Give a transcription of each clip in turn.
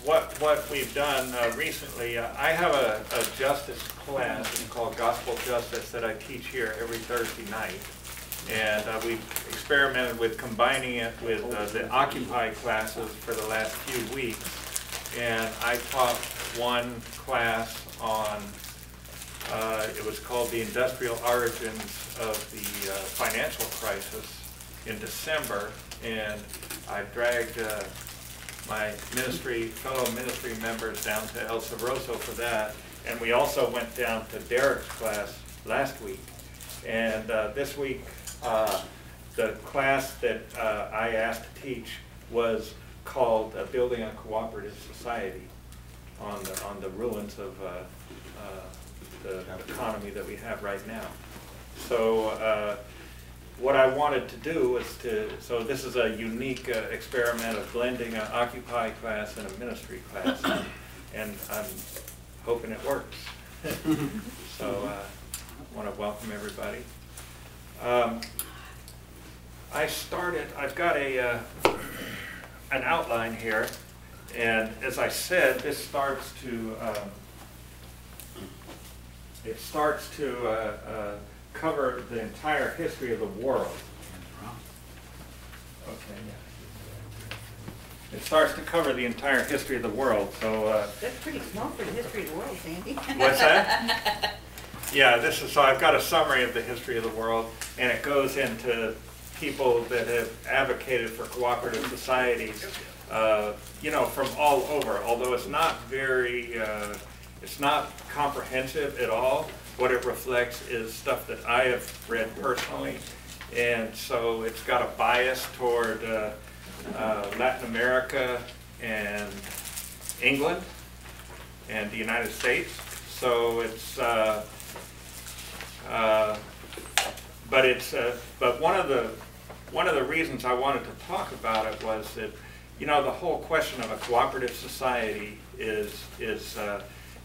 what we've done recently, I have a justice class called Gospel Justice that I teach here every Thursday night. And we've experimented with combining it with the Occupy classes for the last few weeks. And I taught one class on, it was called The Industrial Origins of the Financial Crisis in December. And I dragged my fellow ministry members down to El Sabroso for that. And we also went down to Derek's class last week. And this week, the class that I asked to teach was called Building a Cooperative Society on the ruins of the economy that we have right now. So what I wanted to do was so this is a unique experiment of blending an Occupy class and a ministry class, and I'm hoping it works. So I want to welcome everybody. I've got an outline here, and as I said, this starts to cover the entire history of the world. Okay, yeah. It starts to cover the entire history of the world. So that's pretty small for the history of the world, Sandy. What's that? Yeah, so I've got a summary of the history of the world, and it goes into people that have advocated for cooperative societies, from all over. Although it's not it's not comprehensive at all. What it reflects is stuff that I have read personally, and so it's got a bias toward Latin America and England and the United States. So it's but one of the reasons I wanted to talk about it was that the whole question of a cooperative society is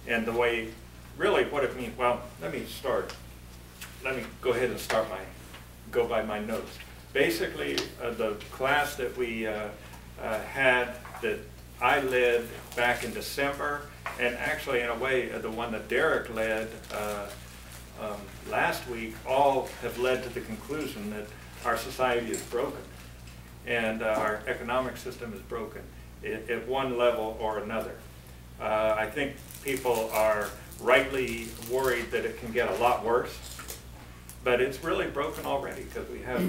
and the way really what it means. Well, let me go ahead and go by my notes. Basically, the class that we had that I led back in December, and actually in a way the one that Derek led last week, all have led to the conclusion that our society is broken and our economic system is broken at one level or another. I think people are rightly worried that it can get a lot worse, but it's really broken already because we have,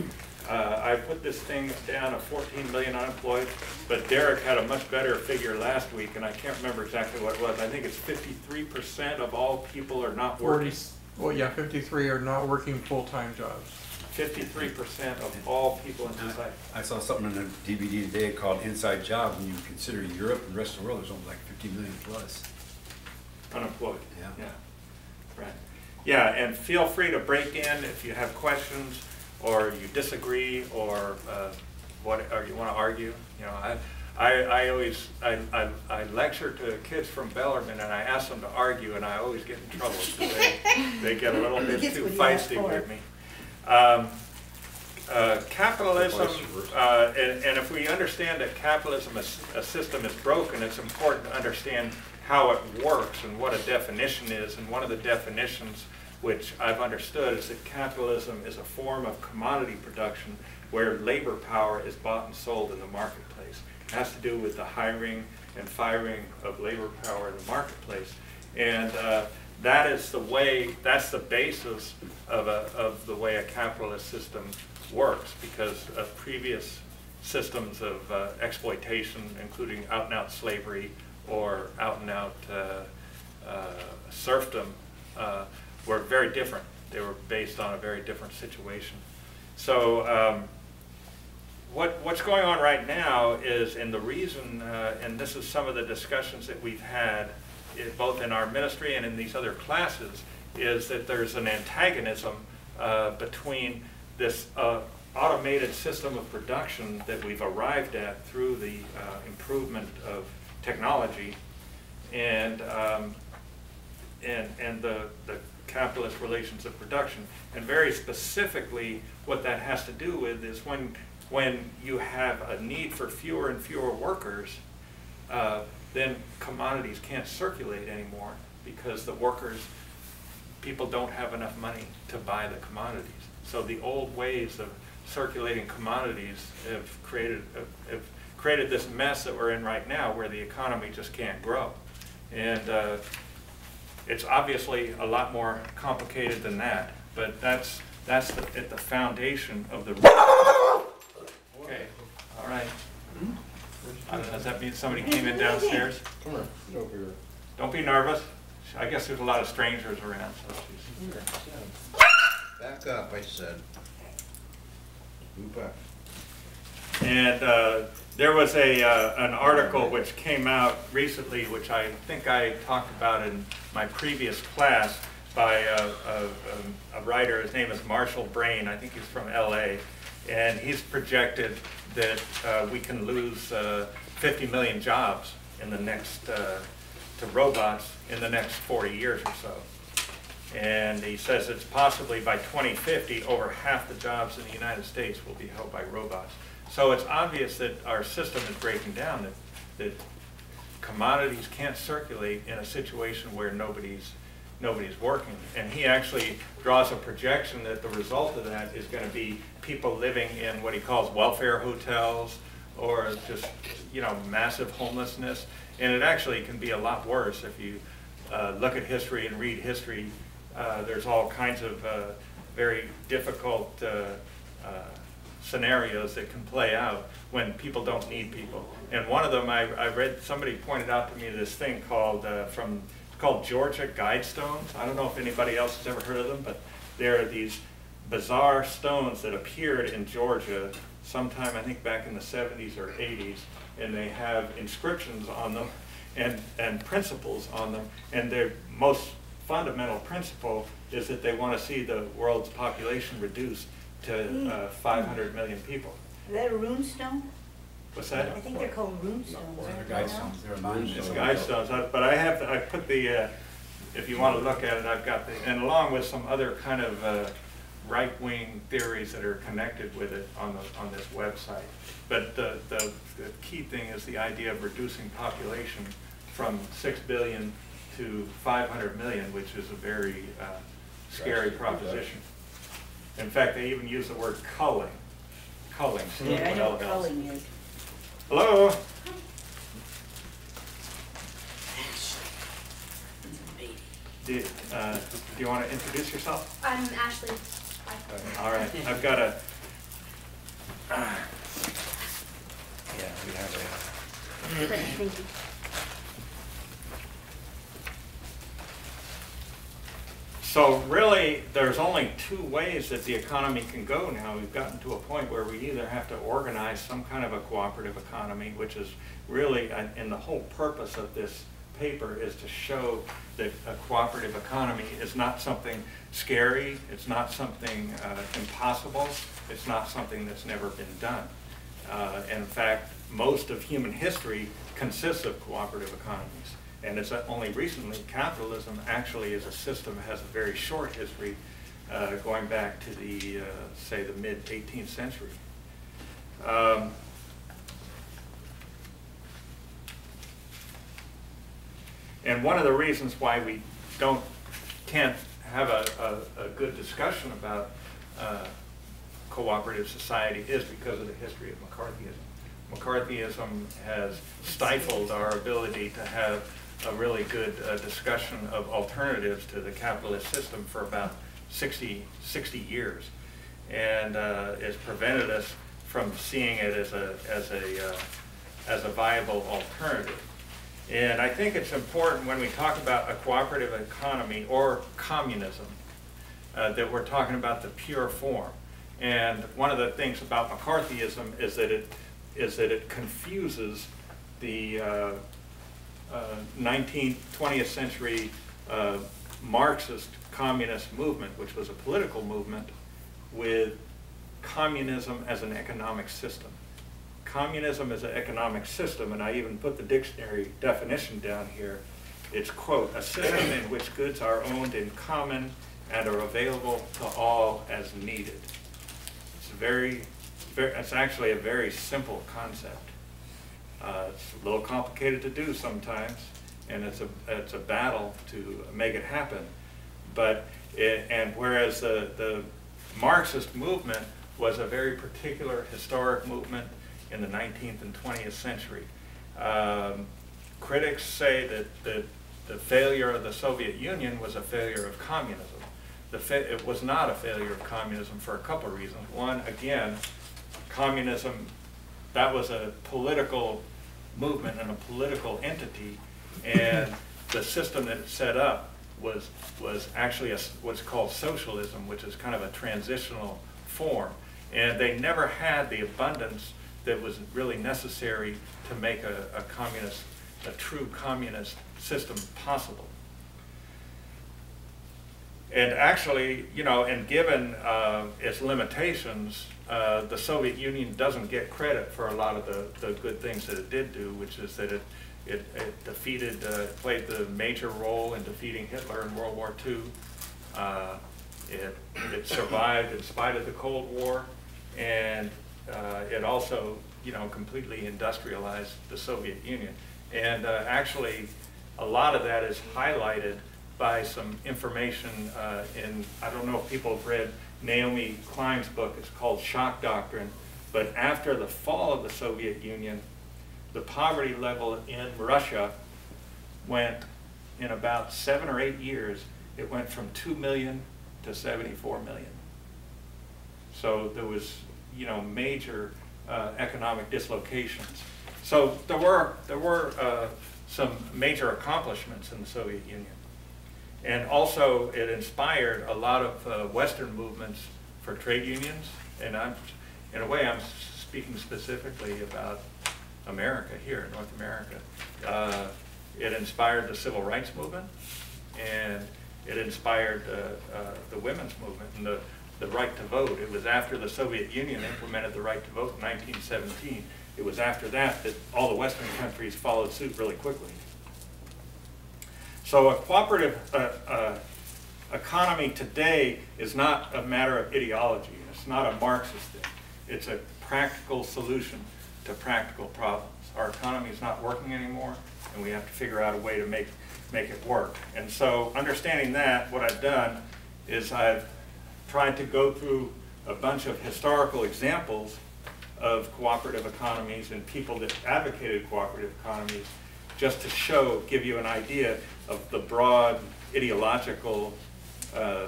I put this thing down of 14 million unemployed, but Derek had a much better figure last week, and I can't remember exactly what it was. I think it's 53% of all people are not working. 53 are not working full-time jobs. 53% of all people in society. I saw something in a DVD today called Inside Job. When you consider Europe and the rest of the world, there's only like 50 million plus. Unemployed. Yeah. Yeah. Right. Yeah, and feel free to break in if you have questions or you disagree or or you want to argue. I always lecture to kids from Bellarmine, and I ask them to argue, and I always get in trouble because they get a little bit too feisty with me. Capitalism, and if we understand that capitalism as a system is broken, it's important to understand how it works and what a definition is. And one of the definitions which I've understood is that capitalism is a form of commodity production where labor power is bought and sold in the marketplace. It has to do with the hiring and firing of labor power in the marketplace. And that is the way, that's the basis of the way a capitalist system works, because of previous systems of exploitation, including out-and-out slavery or out-and-out serfdom, were very different. They were based on a very different situation. So what's going on right now is, and the reason, and this is some of the discussions that we've had both in our ministry and in these other classes, is that there's an antagonism between this automated system of production that we've arrived at through the improvement of technology and the capitalist relations of production. And very specifically, what that has to do with is when you have a need for fewer and fewer workers, then commodities can't circulate anymore because the people don't have enough money to buy the commodities. So the old ways of circulating commodities have created this mess that we're in right now, where the economy just can't grow. And it's obviously a lot more complicated than that, but that's at the foundation of the. Okay, all right. I don't know, does that mean somebody came in downstairs? Come here, get over here. Don't be nervous. I guess there's a lot of strangers around, so she's. Back up, I said. Move back. And there was an article which came out recently, which I think I talked about in my previous class, by a writer. His name is Marshall Brain. I think he's from LA. And he's projected that we can lose 50 million jobs in the next, to robots in the next 40 years or so. And he says it's possibly by 2050, over half the jobs in the United States will be held by robots. So it's obvious that our system is breaking down, that commodities can't circulate in a situation where nobody's working. And he actually draws a projection that the result of that is going to be people living in what he calls welfare hotels, or just, massive homelessness. And it actually can be a lot worse if you look at history and read history. There's all kinds of very difficult scenarios that can play out when people don't need people. And one of them, I read, somebody pointed out to me this thing called, it's called Georgia Guidestones. I don't know if anybody else has ever heard of them, but there are these bizarre stones that appeared in Georgia sometime, I think back in the 70s or 80s, and they have inscriptions on them and principles on them. And their most fundamental principle is that they want to see the world's population reduced to 500 million people. Is that a rune stone? What's that? I think they're called rune stones. They're guide stones, they're mine. It's guide stones, but I put the, if you want to look at it, I've got the, and along with some other kind of right-wing theories that are connected with it on this website. But the key thing is the idea of reducing population from 6 billion to 500 million, which is a very scary proposition. In fact, they even use the word culling. Culling. Yeah, I know what culling is. Hello? Do you want to introduce yourself? I'm Ashley. All right, I've got a. Yeah, we have Thank you. So really, there's only two ways that the economy can go now. We've gotten to a point where we either have to organize some kind of a cooperative economy, which is really, and the whole purpose of this paper is to show that a cooperative economy is not something scary, it's not something impossible, it's not something that's never been done. In fact, most of human history consists of cooperative economies. And it's only recently, capitalism actually as a system has a very short history, going back to the, say, the mid-18th century. And one of the reasons why we can't have a good discussion about cooperative society is because of the history of McCarthyism. McCarthyism has stifled our ability to have a really good discussion of alternatives to the capitalist system for about 60 years, and it's prevented us from seeing it as a viable alternative. And I think it's important when we talk about a cooperative economy or communism that we're talking about the pure form. And one of the things about McCarthyism is that it confuses the 19th, 20th century Marxist communist movement, which was a political movement, with communism as an economic system. Communism as an economic system, and I even put the dictionary definition down here, it's, quote, a system in which goods are owned in common and are available to all as needed. It's actually a very simple concept. It's a little complicated to do sometimes, and it's a battle to make it happen. But and whereas the Marxist movement was a very particular historic movement in the 19th and 20th century. Critics say that the failure of the Soviet Union was a failure of communism. It was not a failure of communism for a couple of reasons. One, again, communism, that was a political movement and a political entity, and the system that it set up was actually what's called socialism, which is kind of a transitional form. And they never had the abundance that was really necessary to make a true communist system possible. And actually, you know, and given its limitations, the Soviet Union doesn't get credit for a lot of the good things that it did do, which is that it defeated, played the major role in defeating Hitler in World War II. It survived in spite of the Cold War, and it also, you know, completely industrialized the Soviet Union. And actually, a lot of that is highlighted by some information I don't know if people have read Naomi Klein's book. It's called Shock Doctrine. But after the fall of the Soviet Union, the poverty level in Russia went, in about 7 or 8 years, it went from 2 million to 74 million. So there was, you know, major economic dislocations. So there were some major accomplishments in the Soviet Union. And also it inspired a lot of Western movements for trade unions. And in a way, I'm speaking specifically about America here, North America. It inspired the civil rights movement, and it inspired the women's movement and the right to vote. It was after the Soviet Union implemented the right to vote in 1917. It was after that that all the Western countries followed suit really quickly. So a cooperative economy today is not a matter of ideology. It's not a Marxist thing. It's a practical solution to practical problems. Our economy is not working anymore, and we have to figure out a way to make it work. And so understanding that, what I've done is I've tried to go through a bunch of historical examples of cooperative economies and people that advocated cooperative economies, just to give you an idea of the broad ideological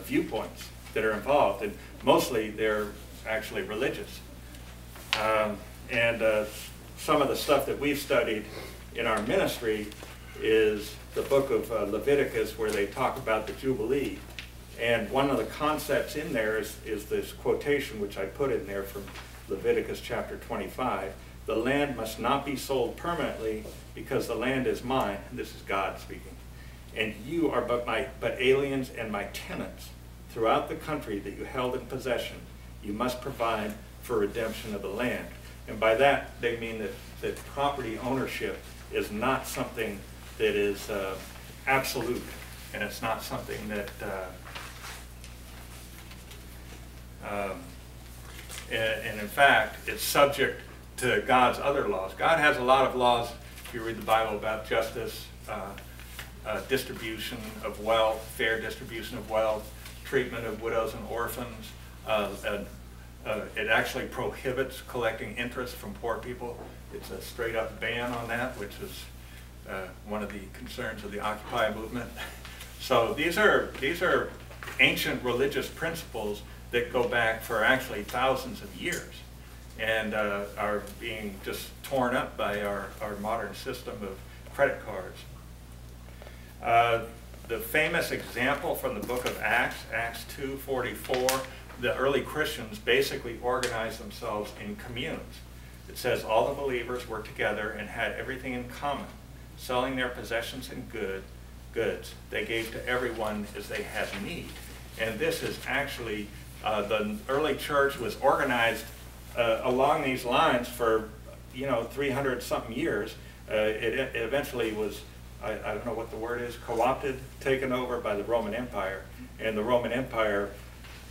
viewpoints that are involved. And mostly they're actually religious. Some of the stuff that we've studied in our ministry is the book of Leviticus, where they talk about the Jubilee. And one of the concepts in there is this quotation, which I put in there from Leviticus chapter 25. The land must not be sold permanently, because the land is mine. This is God speaking. And you are but aliens and my tenants throughout the country that you held in possession. You must provide for redemption of the land. And by that, they mean that property ownership is not something that is absolute, and it's not something that, and in fact, it's subject to God's other laws. God has a lot of laws, if you read the Bible, about justice, distribution of wealth, fair distribution of wealth, treatment of widows and orphans. It actually prohibits collecting interest from poor people. It's a straight up ban on that, which is one of the concerns of the Occupy movement. So these are ancient religious principles that go back for actually thousands of years, and are being just torn up by our modern system of credit cards. The famous example from the book of Acts, Acts 2:44, the early Christians basically organized themselves in communes. It says all the believers were together and had everything in common, selling their possessions and goods. They gave to everyone as they had need. And this is actually, the early church was organized along these lines for, 300-something years. It eventually was, I don't know what the word is, co-opted, taken over by the Roman Empire. And the Roman Empire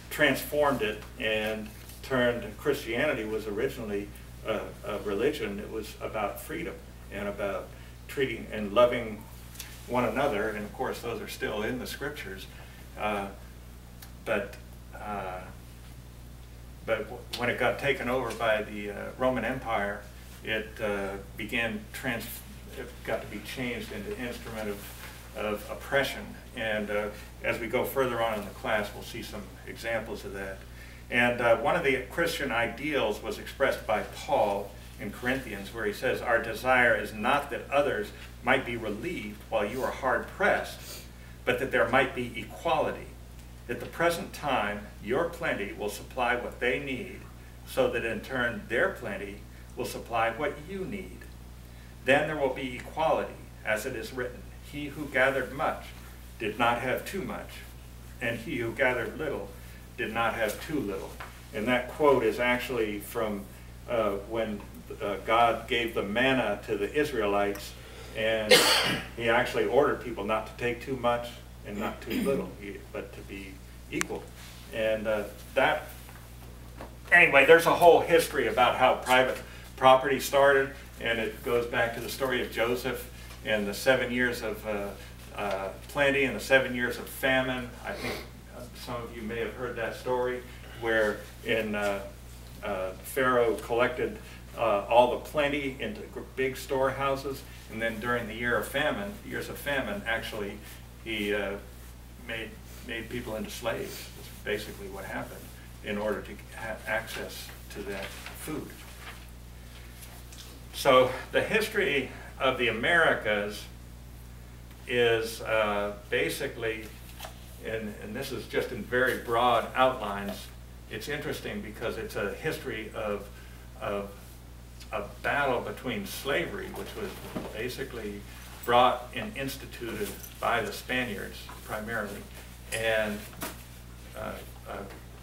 transformed it and turned, Christianity was originally a religion. It was about freedom. and about treating and loving one another, and of course those are still in the scriptures. But when it got taken over by the Roman Empire, it got to be changed into an instrument of oppression. And as we go further on in the class, we'll see some examples of that. And one of the Christian ideals was expressed by Paul in Corinthians, where he says, "Our desire is not that others might be relieved while you are hard pressed, but that there might be equality. At the present time, your plenty will supply what they need, so that in turn their plenty will supply what you need. Then there will be equality, as it is written, he who gathered much did not have too much, and he who gathered little did not have too little." And that quote is actually from when God gave the manna to the Israelites, and he actually ordered people not to take too much and not too little, but to be equal. And anyway, there's a whole history about how private property started, and it goes back to the story of Joseph and the 7 years of plenty and the 7 years of famine. I think some of you may have heard that story, where Pharaoh collected all the plenty into big storehouses, and then during the years of famine, actually he made people into slaves. That's basically what happened, in order to have access to that food. So the history of the Americas is basically, and this is just in very broad outlines, it's interesting because it's a history of a battle between slavery, which was basically brought and instituted by the Spaniards primarily, and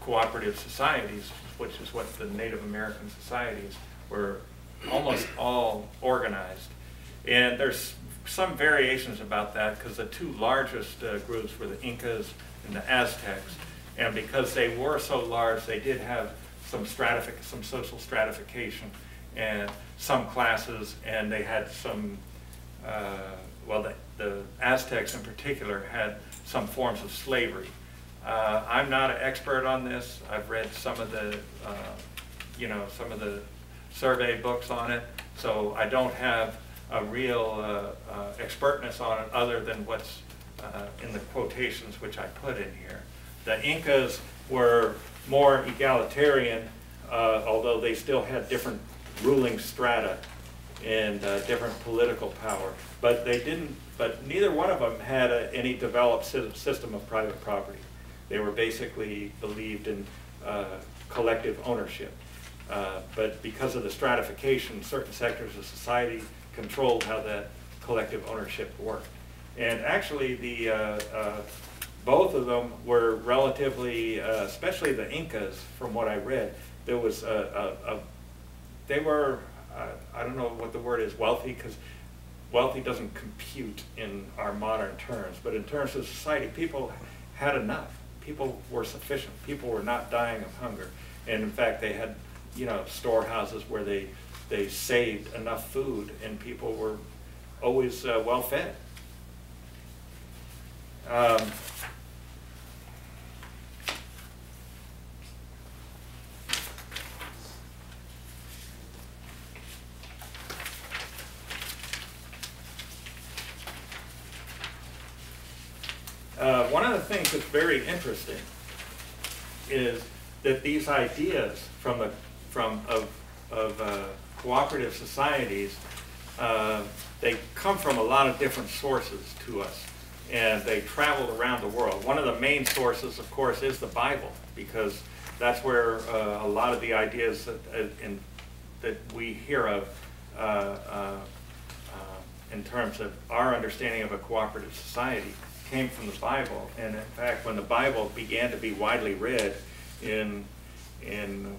cooperative societies, which is what the Native American societies were almost all organized. And there's some variations about that, because the two largest groups were the Incas and the Aztecs. And because they were so large, they did have some social stratification and some classes, and they had some, the Aztecs in particular had some forms of slavery. I'm not an expert on this. I've read some of the, some of the survey books on it, so I don't have a real expertness on it other than what's in the quotations which I put in here. The Incas were more egalitarian, although they still had different ruling strata and different political power. But neither one of them had any developed system of private property. They were basically believed in collective ownership. But because of the stratification, certain sectors of society controlled how that collective ownership worked. And actually, both of them were relatively, especially the Incas, from what I read, there was they were, I don't know what the word is, wealthy, because wealthy doesn't compute in our modern terms, but in terms of society, people had enough. People were sufficient. People were not dying of hunger. And in fact, they had, storehouses where they saved enough food, and people were always well fed. One of the things that's very interesting is that these ideas of cooperative societies, they come from a lot of different sources to us, and they traveled around the world. One of the main sources, of course, is the Bible, because that's where a lot of the ideas that we hear of in terms of our understanding of a cooperative society came from the Bible. And in fact, when the Bible began to be widely read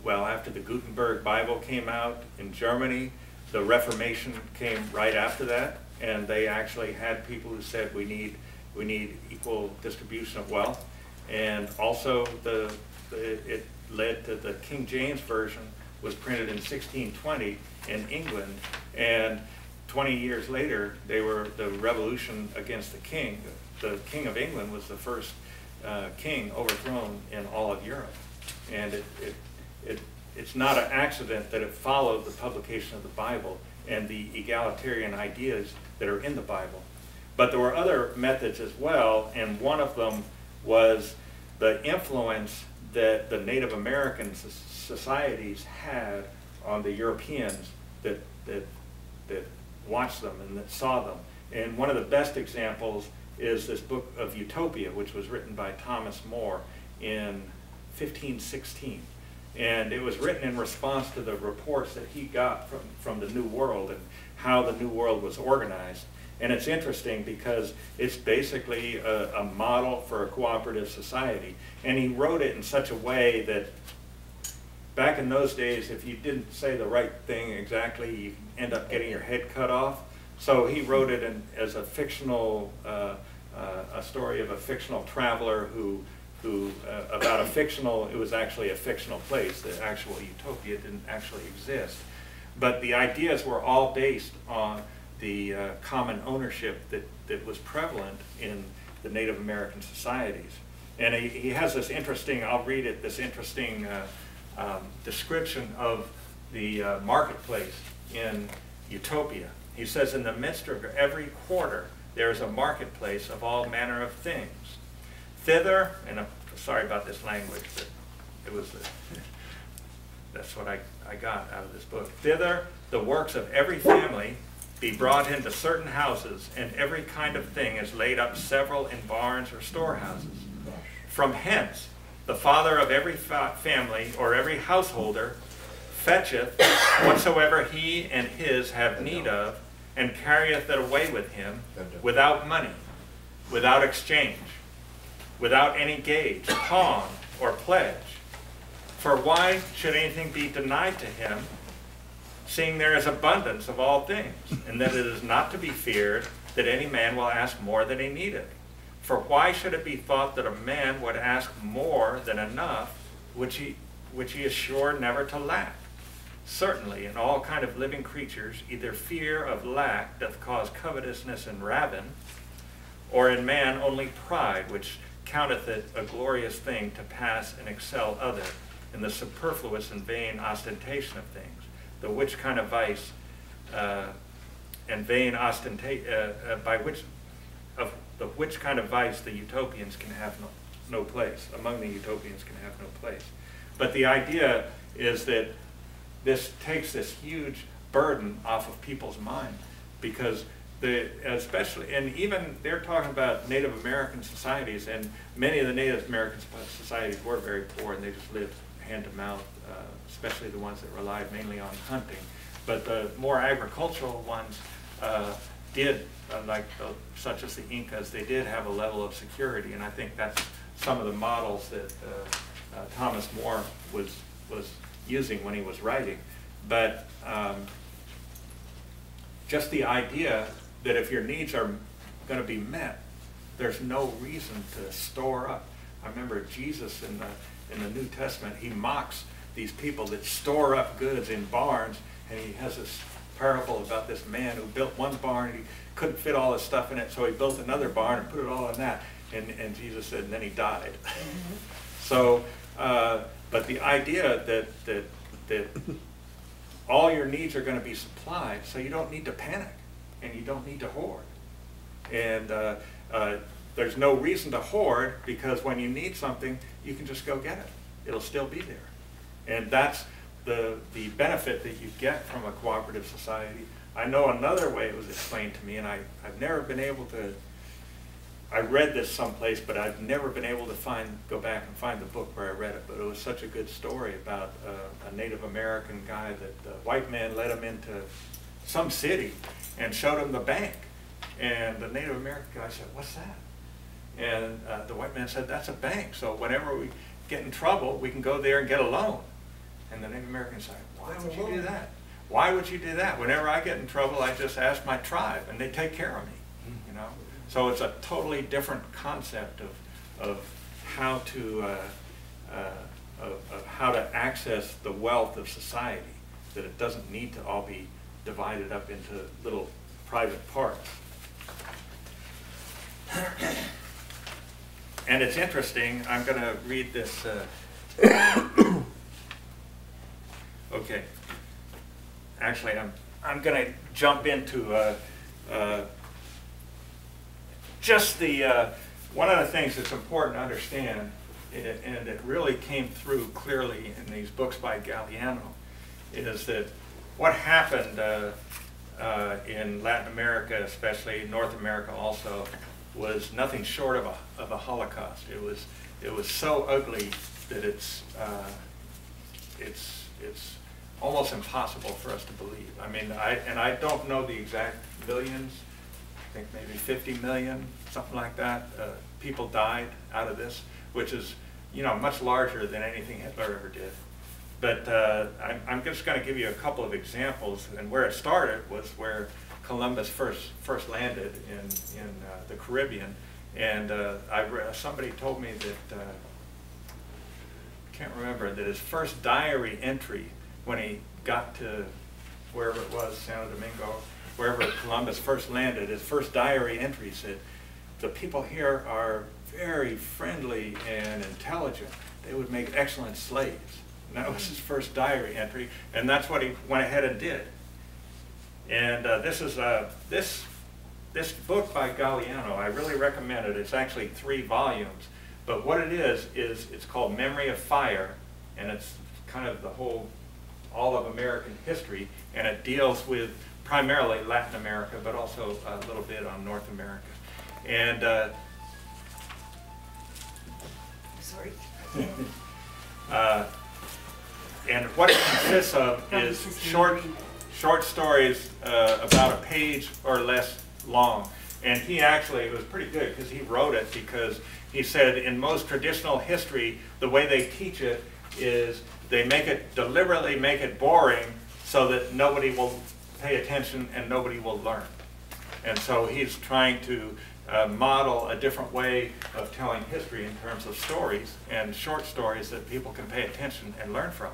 after the Gutenberg Bible came out in Germany, the Reformation came right after that, and they actually had people who said we need equal distribution of wealth. And also it led to the King James Version was printed in 1620 in England, and 20 years later, they were the revolution against the king. The King of England was the first king overthrown in all of Europe. And it's not an accident that it followed the publication of the Bible and the egalitarian ideas that are in the Bible. But there were other methods as well, and one of them was the influence that the Native American societies had on the Europeans that watched them and that saw them. And one of the best examples is this book of Utopia, which was written by Thomas More in 1516. And it was written in response to the reports that he got from the New World and how the New World was organized. And it's interesting because it's basically a model for a cooperative society. And he wrote it in such a way that back in those days, if you didn't say the right thing exactly, you end up getting your head cut off. So he wrote it as a fictional, a story of a fictional traveler who about a fictional, it was actually a fictional place. The actual utopia didn't actually exist. But the ideas were all based on the common ownership that was prevalent in the Native American societies. And he has this interesting, I'll read it, this interesting description of the marketplace in Utopia. He says, in the midst of every quarter, there is a marketplace of all manner of things. Thither, and I'm sorry about this language, but it was, that's what I got out of this book. Thither, the works of every family be brought into certain houses, and every kind of thing is laid up several in barns or storehouses. From hence, the father of every family or every householder fetcheth whatsoever he and his have need of, and carrieth it away with him without money, without exchange, without any gage, pawn, or pledge. For why should anything be denied to him, seeing there is abundance of all things, and that it is not to be feared that any man will ask more than he needeth? For why should it be thought that a man would ask more than enough, which he is sure never to lack? Certainly, in all kind of living creatures, either fear of lack doth cause covetousness and ravin, or in man only pride, which counteth it a glorious thing to pass and excel other in the superfluous and vain ostentation of things, the which kind of vice and vain ostentation, which kind of vice the utopians can have no place, among the utopians can have no place. But the idea is that this takes this huge burden off of people's mind, because especially, and even they're talking about Native American societies, and many of the Native American societies were very poor and they just lived hand to mouth, especially the ones that relied mainly on hunting. But the more agricultural ones did, such as the Incas, they did have a level of security, and I think that's some of the models that Thomas More was using when he was writing. But just the idea that if your needs are going to be met, there's no reason to store up. I remember Jesus in the New Testament, he mocks these people that store up goods in barns, and he has this parable about this man who built one barn, and he couldn't fit all his stuff in it, so he built another barn and put it all in that. And Jesus said, and then he died. So, but the idea that all your needs are going to be supplied, so you don't need to panic and you don't need to hoard. And there's no reason to hoard, because when you need something, you can just go get it. It'll still be there. And that's the benefit that you get from a cooperative society. I know another way it was explained to me, and I've never been able to, I read this someplace, but I've never been able to go back and find the book where I read it, but it was such a good story about a Native American guy that the white man led him into some city and showed him the bank. And the Native American guy said, "What's that?" And the white man said, "That's a bank, so whenever we get in trouble, we can go there and get a loan." And the Native American said, "Why would you do that? Why would you do that? Whenever I get in trouble, I just ask my tribe and they take care of me." You know? So it's a totally different concept of how to access the wealth of society, that it doesn't need to all be divided up into little private parts. And it's interesting, I'm going to read this. Okay. Actually, I'm going to jump into just the, one of the things that's important to understand, and it really came through clearly in these books by Galliano, is that what happened in Latin America, especially North America also, was nothing short of a Holocaust. It was so ugly that it's almost impossible for us to believe. I mean, I don't know the exact millions. I think maybe 50 million, something like that. People died out of this, which is, you know, much larger than anything Hitler ever did. But I'm just going to give you a couple of examples, and where it started was where Columbus first landed in the Caribbean, and somebody told me that can't remember that his first diary entry when he got to wherever it was, Santo Domingo, wherever Columbus first landed, his first diary entry said, "The people here are very friendly and intelligent. They would make excellent slaves." And that was his first diary entry, and that's what he went ahead and did. And this is this book by Galliano. I really recommend it. It's actually 3 volumes, but what it is it's called Memory of Fire, and it's kind of all of American history, and it deals with primarily Latin America, but also a little bit on North America. And Sorry. and what it consists of is short stories about a page or less long. And he actually, it was pretty good because he wrote it, because he said in most traditional history, the way they teach it is they deliberately make it boring so that nobody will pay attention and nobody will learn. And so he's trying to model a different way of telling history in terms of stories, and short stories that people can pay attention and learn from.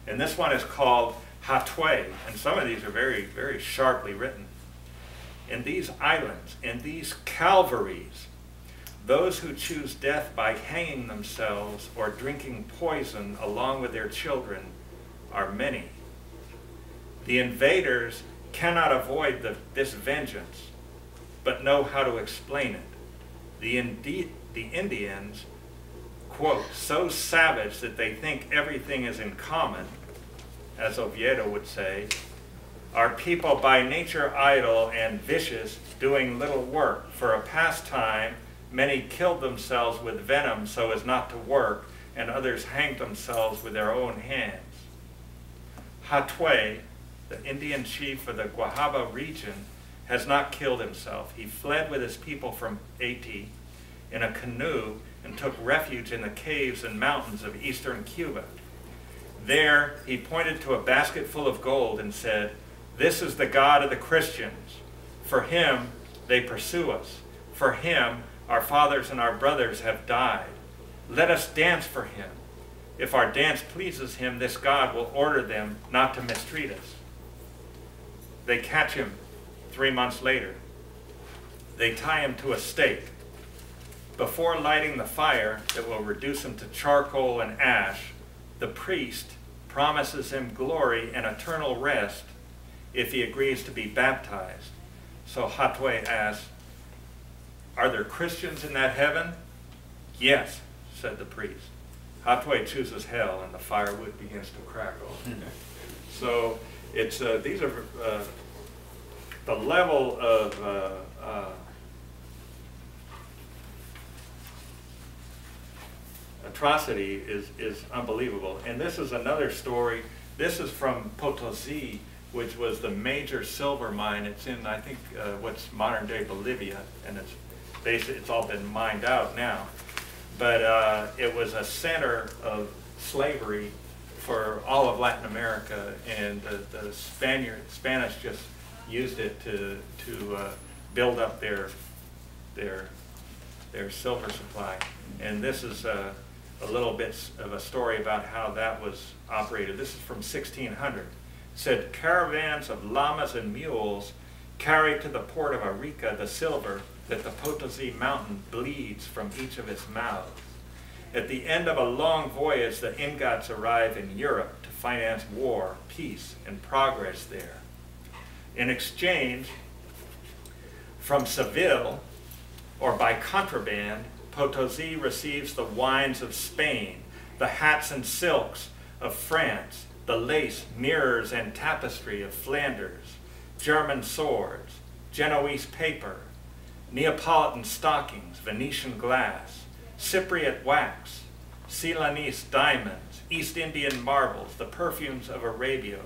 And this one is called Hatwe, and some of these are very, very sharply written. In these islands, in these calvaries, those who choose death by hanging themselves or drinking poison along with their children are many. The invaders cannot avoid this vengeance, but know how to explain it. The Indians, quote, so savage that they think everything is in common, as Oviedo would say, are people by nature idle and vicious, doing little work. For a pastime, many killed themselves with venom so as not to work, and others hanged themselves with their own hands. Hatwe, the Indian chief of the Guahaba region, has not killed himself. He fled with his people from Haiti in a canoe and took refuge in the caves and mountains of eastern Cuba. There, he pointed to a basket full of gold and said, "This is the God of the Christians. For him, they pursue us. For him, our fathers and our brothers have died. Let us dance for him. If our dance pleases him, this God will order them not to mistreat us." They catch him 3 months later. They tie him to a stake. Before lighting the fire that will reduce him to charcoal and ash, the priest promises him glory and eternal rest if he agrees to be baptized. So Hatwe asks, "Are there Christians in that heaven?" "Yes," said the priest. Hatwe chooses hell, and the firewood begins to crackle. So it's these are the level of atrocity is unbelievable. And this is another story. This is from Potosi, which was the major silver mine. It's in, I think, what's modern day Bolivia, and it's all been mined out now. But it was a center of slavery for all of Latin America, and the Spanish just used it to build up their silver supply. And this is a little bit of a story about how that was operated. This is from 1600. said caravans of llamas and mules carried to the port of Arica the silver that the Potosí mountain bleeds from each of its mouths. At the end of a long voyage, the ingots arrive in Europe to finance war, peace, and progress there. In exchange, from Seville, or by contraband, Potosí receives the wines of Spain, the hats and silks of France, the lace, mirrors, and tapestry of Flanders, German swords, Genoese paper, Neapolitan stockings, Venetian glass, Cypriot wax, Ceylonese diamonds, East Indian marbles, the perfumes of Arabia,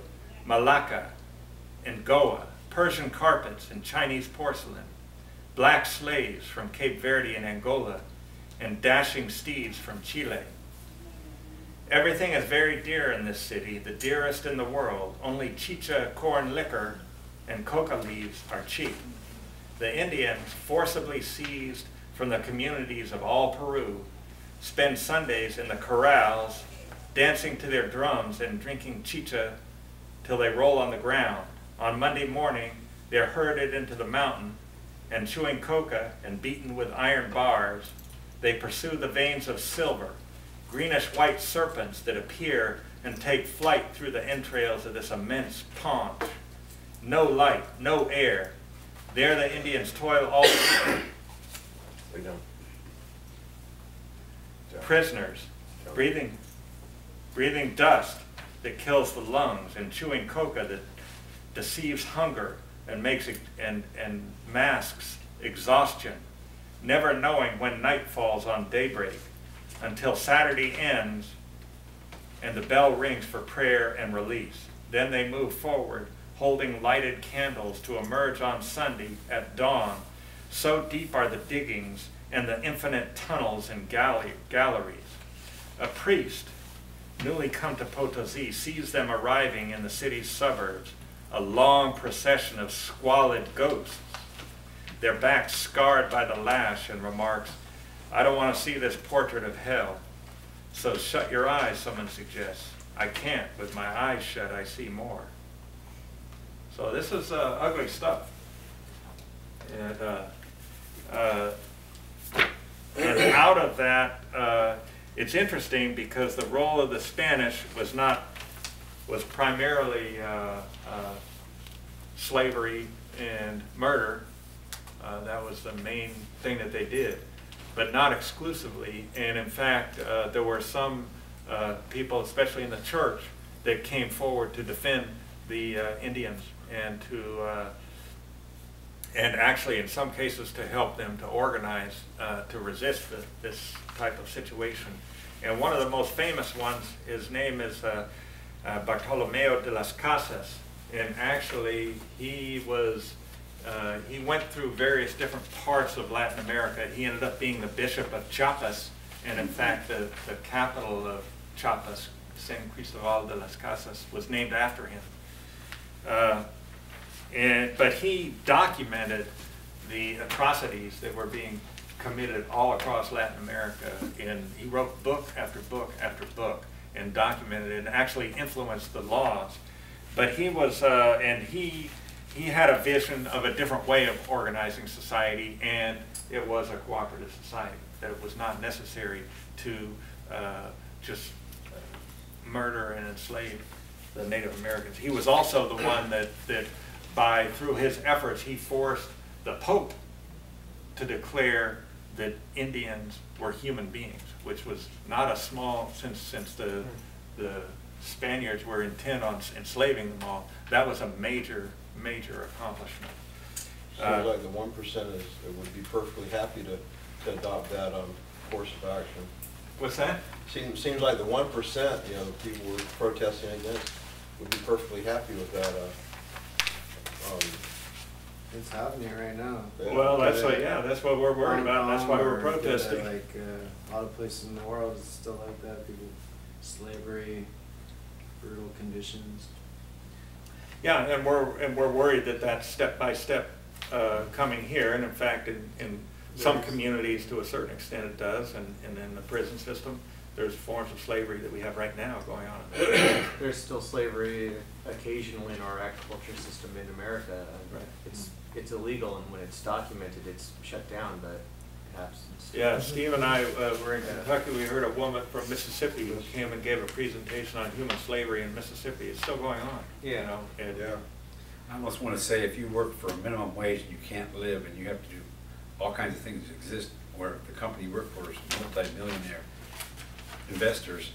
Malacca, and Goa, Persian carpets and Chinese porcelain, black slaves from Cape Verde and Angola, and dashing steeds from Chile. Everything is very dear in this city, the dearest in the world. Only chicha corn liquor and coca leaves are cheap. The Indians, forcibly seized from the communities of all Peru, spend Sundays in the corrals, dancing to their drums and drinking chicha till they roll on the ground. On Monday morning, they're herded into the mountain, and chewing coca and beaten with iron bars, they pursue the veins of silver, greenish-white serpents that appear and take flight through the entrails of this immense paunch. No light, no air. There the Indians toil all prisoners, breathing dust that kills the lungs, and chewing coca that deceives hunger and makes it and masks exhaustion, never knowing when night falls on daybreak, until Saturday ends and the bell rings for prayer and release. Then they move forward, holding lighted candles, to emerge on Sunday at dawn. So deep are the diggings and the infinite tunnels and galleries. A priest, newly come to Potosí, sees them arriving in the city's suburbs, a long procession of squalid ghosts, their backs scarred by the lash, and remarks, "I don't want to see this portrait of hell." "So shut your eyes," someone suggests. "I can't. With my eyes shut, I see more." So this is ugly stuff. And out of that, it's interesting because the role of the Spanish was primarily slavery and murder. That was the main thing that they did, but not exclusively. And in fact, there were some people, especially in the church, that came forward to defend the Indians and and actually in some cases to help them to organize to resist this type of situation. And one of the most famous ones, his name is Bartolomeo de las Casas, and actually he went through various different parts of Latin America. He ended up being the Bishop of Chiapas, and in fact the capital of Chiapas, San Cristobal de las Casas, was named after him. But he documented the atrocities that were being committed all across Latin America, and he wrote book after book after book and documented it and actually influenced the laws. But he was, and he had a vision of a different way of organizing society, and it was a cooperative society, that it was not necessary to just murder and enslave the Native Americans. He was also the one that through his efforts, he forced the Pope to declare that Indians were human beings, which was not a small, since the Spaniards were intent on enslaving them all, that was a major accomplishment. Seems like the 1% would be perfectly happy to adopt that course of action. What's that? Seems like the 1%, the people were protesting against, would be perfectly happy with that. It's happening right now. Well, that's what we're worried about, and that's why we're protesting. Like a lot of places in the world, it's still like that. People, slavery, brutal conditions. Yeah, and we're worried that that's step by step coming here, and in fact, in some communities to a certain extent it does, and in the prison system, there's forms of slavery that we have right now going on. There's still slavery occasionally in our agriculture system in America. Right. It's illegal, and when it's documented, it's shut down, but perhaps. Yeah, Steve and I were in Kentucky. We heard a woman from Mississippi who came and gave a presentation on human slavery in Mississippi. It's still going on. Yeah. You know, and, Yeah. I almost want to say, if you work for a minimum wage and you can't live and you have to do all kinds of things that exist where the company you work for is multi-millionaire investors,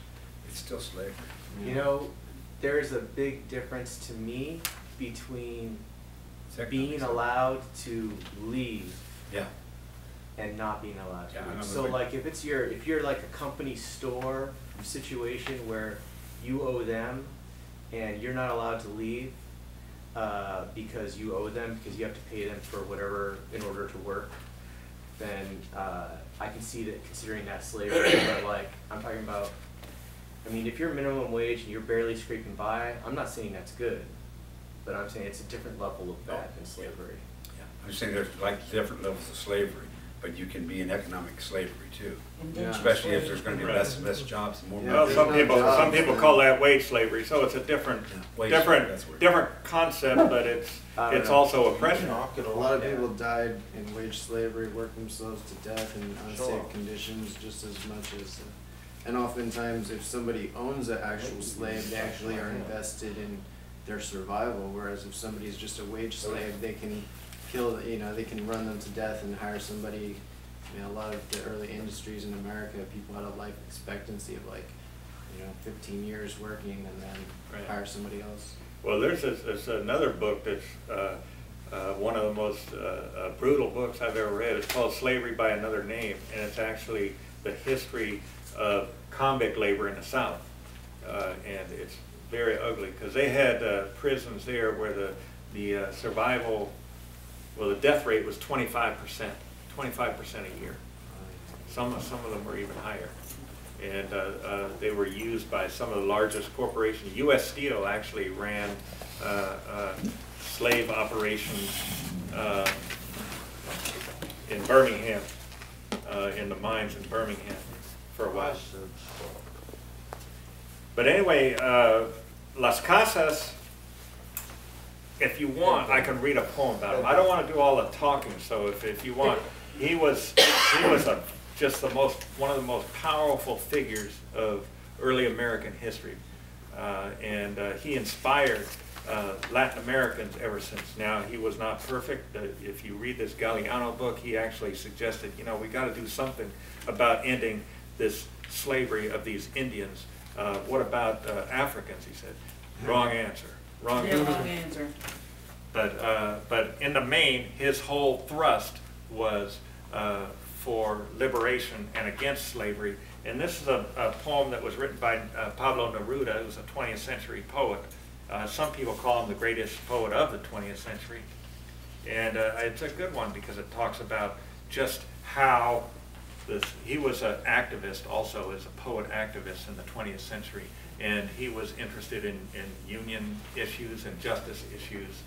it's still slavery. You know, there's a big difference to me between being allowed to leave Yeah. and not being allowed to Yeah, I leave. know So the- like if you're like a company store situation where you owe them and you're not allowed to leave because you owe them, because you have to pay them for whatever in order to work, then I can see that considering that slavery. But like I'm talking about, I mean, if you're minimum wage and you're barely scraping by, I'm not saying that's good, but I'm saying it's a different level of that than slavery. Yeah. I'm saying there's like different levels of slavery, but you can be in economic slavery too. Yeah. Especially if there's going to be Right. less and less jobs and more. Yeah. well, There's some no people jobs. call that wage slavery. So it's a different Yeah, wage slavery, that's where- different concept, but it's I don't know. also oppression. A lot of people died in wage slavery, worked themselves to death in unsafe Sure. conditions just as much as, and oftentimes if somebody owns an actual slave, they actually are invested in their survival, whereas if somebody's just a wage slave, they can kill, they can run them to death and hire somebody. A lot of the early industries in America, people had a life expectancy of 15 years working and then Right. hire somebody else. Well, there's another book that's one of the most brutal books I've ever read. It's called Slavery by Another Name, and it's actually the history of convict labor in the South. And it's very ugly because they had prisons there where the survival, well, the death rate was 25%, 25% a year. Some of them were even higher. And they were used by some of the largest corporations. U.S. Steel actually ran slave operations in Birmingham, in the mines in Birmingham for a while. But anyway, Las Casas, if you want, I can read a poem about him. I don't want to do all the talking, so if you want, he was just one of the most powerful figures of early American history, and he inspired Latin Americans ever since. Now, he was not perfect. If you read this Galeano book, he actually suggested, we got to do something about ending this slavery of these Indians. What about Africans? He said. Wrong answer. Wrong Yeah, answer. wrong answer. But in the main, his whole thrust was for liberation and against slavery. And this is a poem that was written by Pablo Neruda, who was a 20th century poet. Some people call him the greatest poet of the 20th century. And it's a good one because it talks about just how he was an activist also, as a poet activist in the 20th century. And he was interested in union issues and justice issues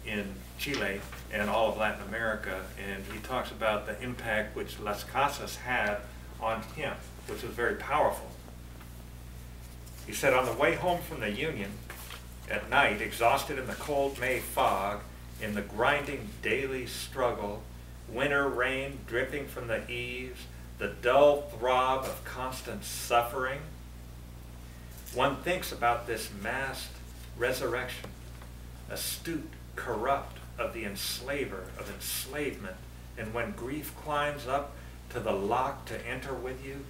in Chile and all of Latin America. And he talks about the impact which Las Casas had on him, which was very powerful. He said, on the way home from the Union at night, exhausted in the cold May fog, in the grinding daily struggle, winter rain dripping from the eaves, the dull throb of constant suffering, one thinks about this massed resurrection, astute, corrupt of the enslaver, of enslavement, and when grief climbs up to the lock to enter with you,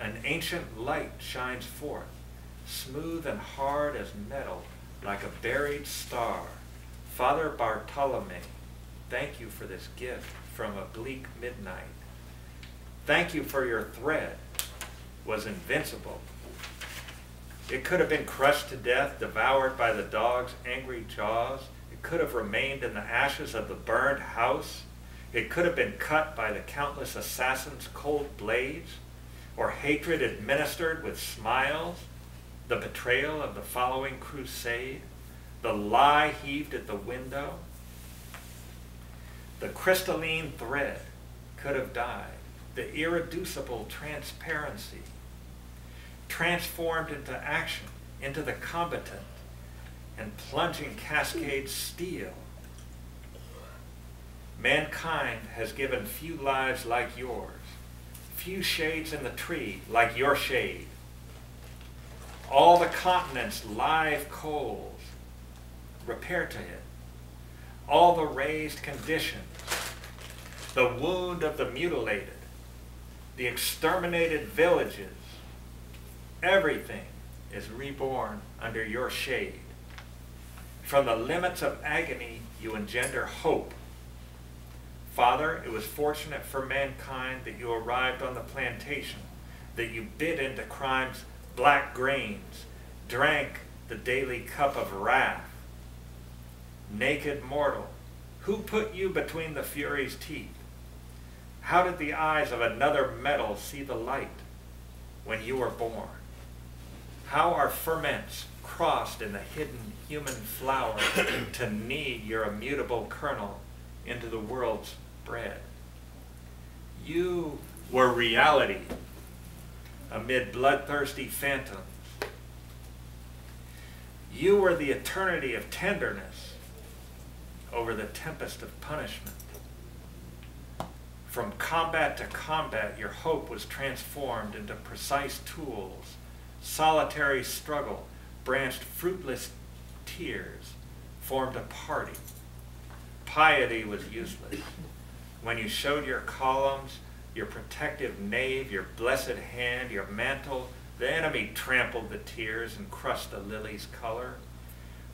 an ancient light shines forth, smooth and hard as metal, like a buried star. Father Bartolome, thank you for this gift from a bleak midnight. Thank you for your thread, was invincible. It could have been crushed to death, devoured by the dog's angry jaws. It could have remained in the ashes of the burned house. It could have been cut by the countless assassins' cold blades, or hatred administered with smiles, the betrayal of the following crusade, the lie heaved at the window. The crystalline thread could have died, the irreducible transparency, transformed into action, into the combatant, and plunging cascades steel. Mankind has given few lives like yours, few shades in the tree like your shade. All the continents live coals, repair to it. All the raised conditions, the wound of the mutilated, the exterminated villages, everything is reborn under your shade. From the limits of agony, you engender hope. Father, it was fortunate for mankind that you arrived on the plantation, that you bit into crime's black grains, drank the daily cup of wrath. Naked mortal, who put you between the Fury's teeth? How did the eyes of another metal see the light when you were born? How are ferments crossed in the hidden human flower to knead your immutable kernel into the world's bread? You were reality amid bloodthirsty phantoms. You were the eternity of tenderness over the tempest of punishment. From combat to combat, your hope was transformed into precise tools. Solitary struggle branched fruitless tears, formed a party. Piety was useless. When you showed your columns, your protective nave, your blessed hand, your mantle, the enemy trampled the tears and crushed the lily's color.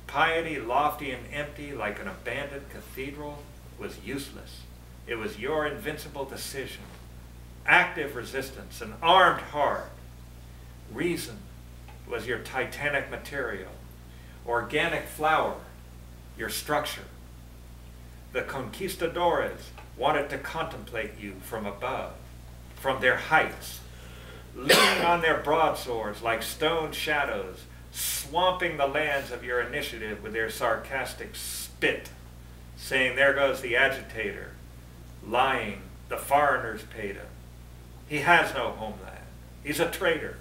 Piety, lofty and empty like an abandoned cathedral, was useless. It was your invincible decision, active resistance, an armed heart. Reason was your titanic material, organic flower, your structure. The conquistadores wanted to contemplate you from above, from their heights, leaning on their broadswords like stone shadows, swamping the lands of your initiative with their sarcastic spit, saying, there goes the agitator, lying, the foreigners paid him. He has no homeland. He's a traitor.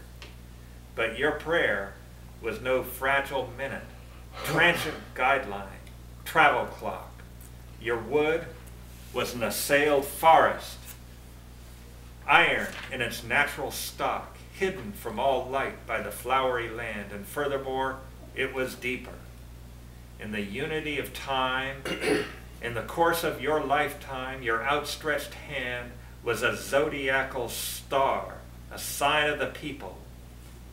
But your prayer was no fragile minute, transient guideline, travel clock. Your wood was an assailed forest, iron in its natural stock, hidden from all light by the flowery land, and furthermore, it was deeper. In the unity of time, in the course of your lifetime, your outstretched hand was a zodiacal star, a sign of the people.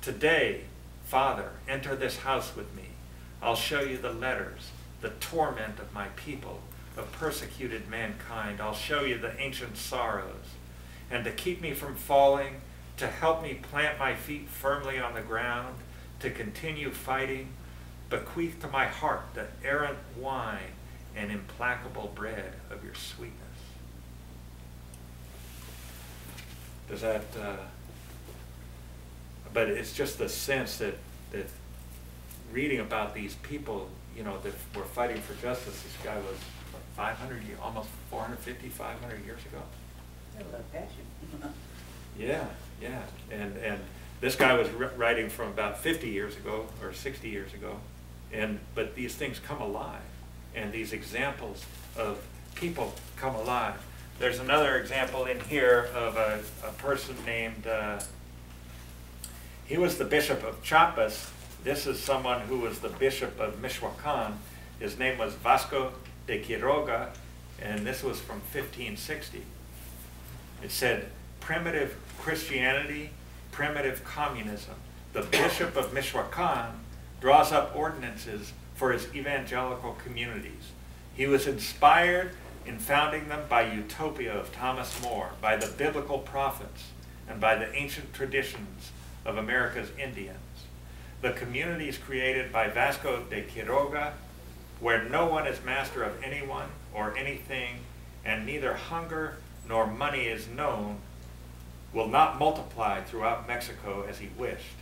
Today, Father, enter this house with me. I'll show you the letters, the torment of my people, of persecuted mankind. I'll show you the ancient sorrows. And to keep me from falling, to help me plant my feet firmly on the ground, to continue fighting, bequeath to my heart the errant wine and implacable bread of your sweetness. Does that, but it's just the sense that reading about these people, you know, that were fighting for justice. This guy was 500 years, almost 450, 500 years ago. A lot of passion. Yeah, yeah, and this guy was writing from about 50 years ago or 60 years ago, but these things come alive, and these examples of people come alive. There's another example in here of a person named, he was the Bishop of Chiapas. This is someone who was the Bishop of Michoacan. His name was Vasco de Quiroga, and this was from 1560. It said, primitive Christianity, primitive communism. The Bishop of Michoacan draws up ordinances for his evangelical communities. He was inspired in founding them by Utopia of Thomas More, by the biblical prophets, and by the ancient traditions of America's Indians. The communities created by Vasco de Quiroga, where no one is master of anyone or anything, and neither hunger nor money is known, will not multiply throughout Mexico as he wished.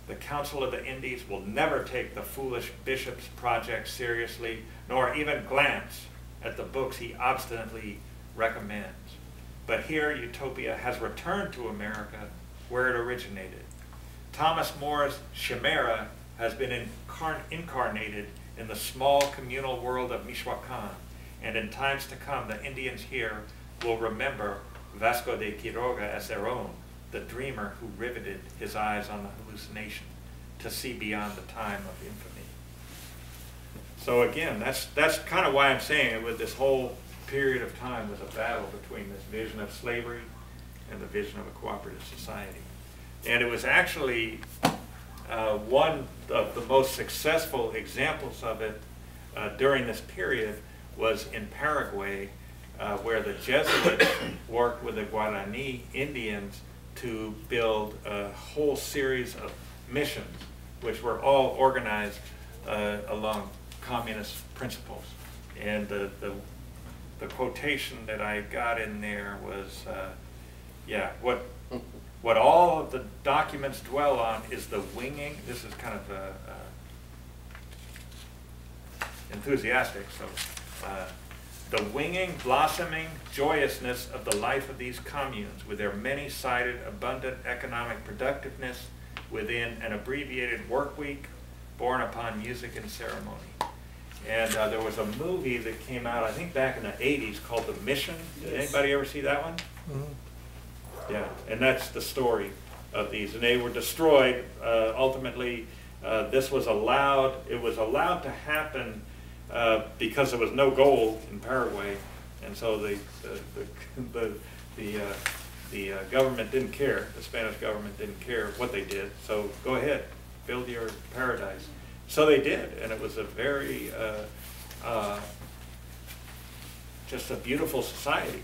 The Council of the Indies will never take the foolish bishop's project seriously, nor even glance at the books he obstinately recommends. but here utopia has returned to America where it originated. Thomas More's chimera has been incarnated in the small communal world of Michoacan, and in times to come the Indians here will remember Vasco de Quiroga as their own, the dreamer who riveted his eyes on the hallucination to see beyond the time of infamy. So again, that's kind of why I'm saying it, with this whole period of time was a battle between this vision of slavery and the vision of a cooperative society. And it was actually one of the most successful examples of it during this period was in Paraguay, where the Jesuits worked with the Guarani Indians to build a whole series of missions, which were all organized along communist principles. And the quotation that I got in there was, yeah, what all of the documents dwell on is the winging. This is kind of enthusiastic, so the winging, blossoming joyousness of the life of these communes, with their many-sided, abundant economic productiveness within an abbreviated work week, born upon music and ceremony. And there was a movie that came out, I think back in the 80s, called The Mission. Did anybody ever see that one? Mm-hmm. Yeah, and that's the story of these. And they were destroyed. Ultimately, this was allowed, it was allowed to happen because there was no gold in Paraguay. And so the government didn't care, the Spanish government didn't care what they did. So go ahead, build your paradise. So they did, and it was a very, just a beautiful society.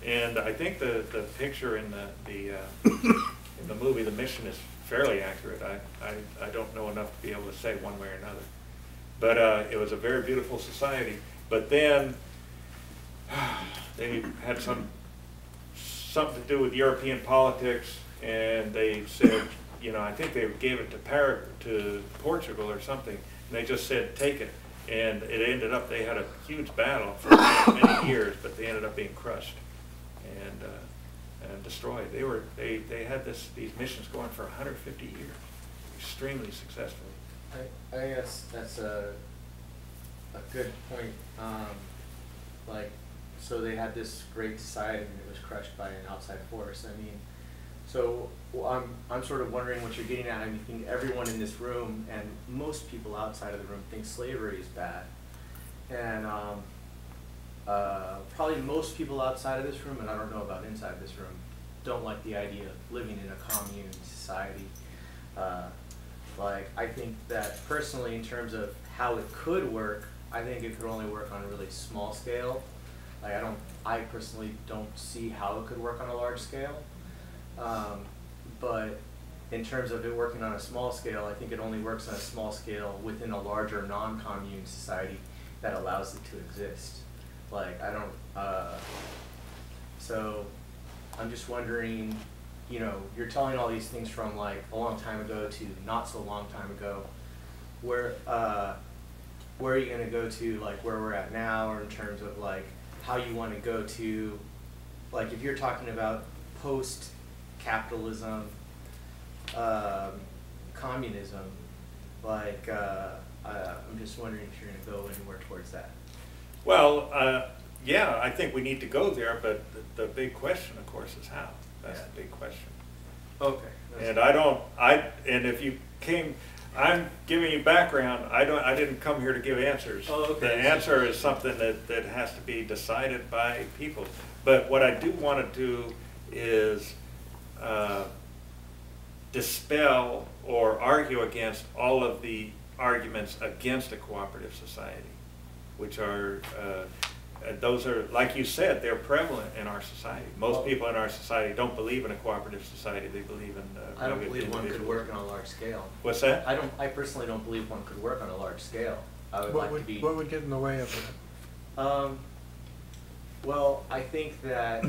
And I think the picture in the movie, The Mission, is fairly accurate. I don't know enough to be able to say one way or another. But it was a very beautiful society. But then they had something to do with European politics, and they said, you know, I think they gave it to Portugal or something, and they just said, take it. And it ended up, they had a huge battle for many years, but they ended up being crushed and destroyed. They had these missions going for 150 years, extremely successful. I guess that's a good point. Like, so they had this great society and it was crushed by an outside force. I mean, so I'm sort of wondering what you're getting at. I mean, I think everyone in this room and most people outside of the room think slavery is bad. And probably most people outside of this room, and I don't know about inside this room, don't like the idea of living in a commune society. Like, I think that personally, in terms of how it could work, I think it could only work on a really small scale. Like, I personally don't see how it could work on a large scale. But in terms of it working on a small scale, I think it only works on a small scale within a larger non-commune society that allows it to exist. Like, I don't, so I'm just wondering, you know, you're telling all these things from like a long time ago to not so long time ago. Where are you going to go to, like where we're at now, or in terms of like how you want to go to, like if you're talking about post-capitalism, communism, like I'm just wondering if you're going to go anywhere towards that. Well, yeah, I think we need to go there, but the big question, of course, is how. That's the big question. Okay. And and if you came, I'm giving you background. I didn't come here to give answers. Oh, okay. The answer is something that has to be decided by people. But what I do want to do is dispel or argue against all of the arguments against a cooperative society, which are those are, like you said, they're prevalent in our society. Most people in our society don't believe in a cooperative society. They believe in I don't believe one could work on a large scale. What's that? I personally don't believe one could work on a large scale. I would like to be. What would get in the way of it? Well, I think that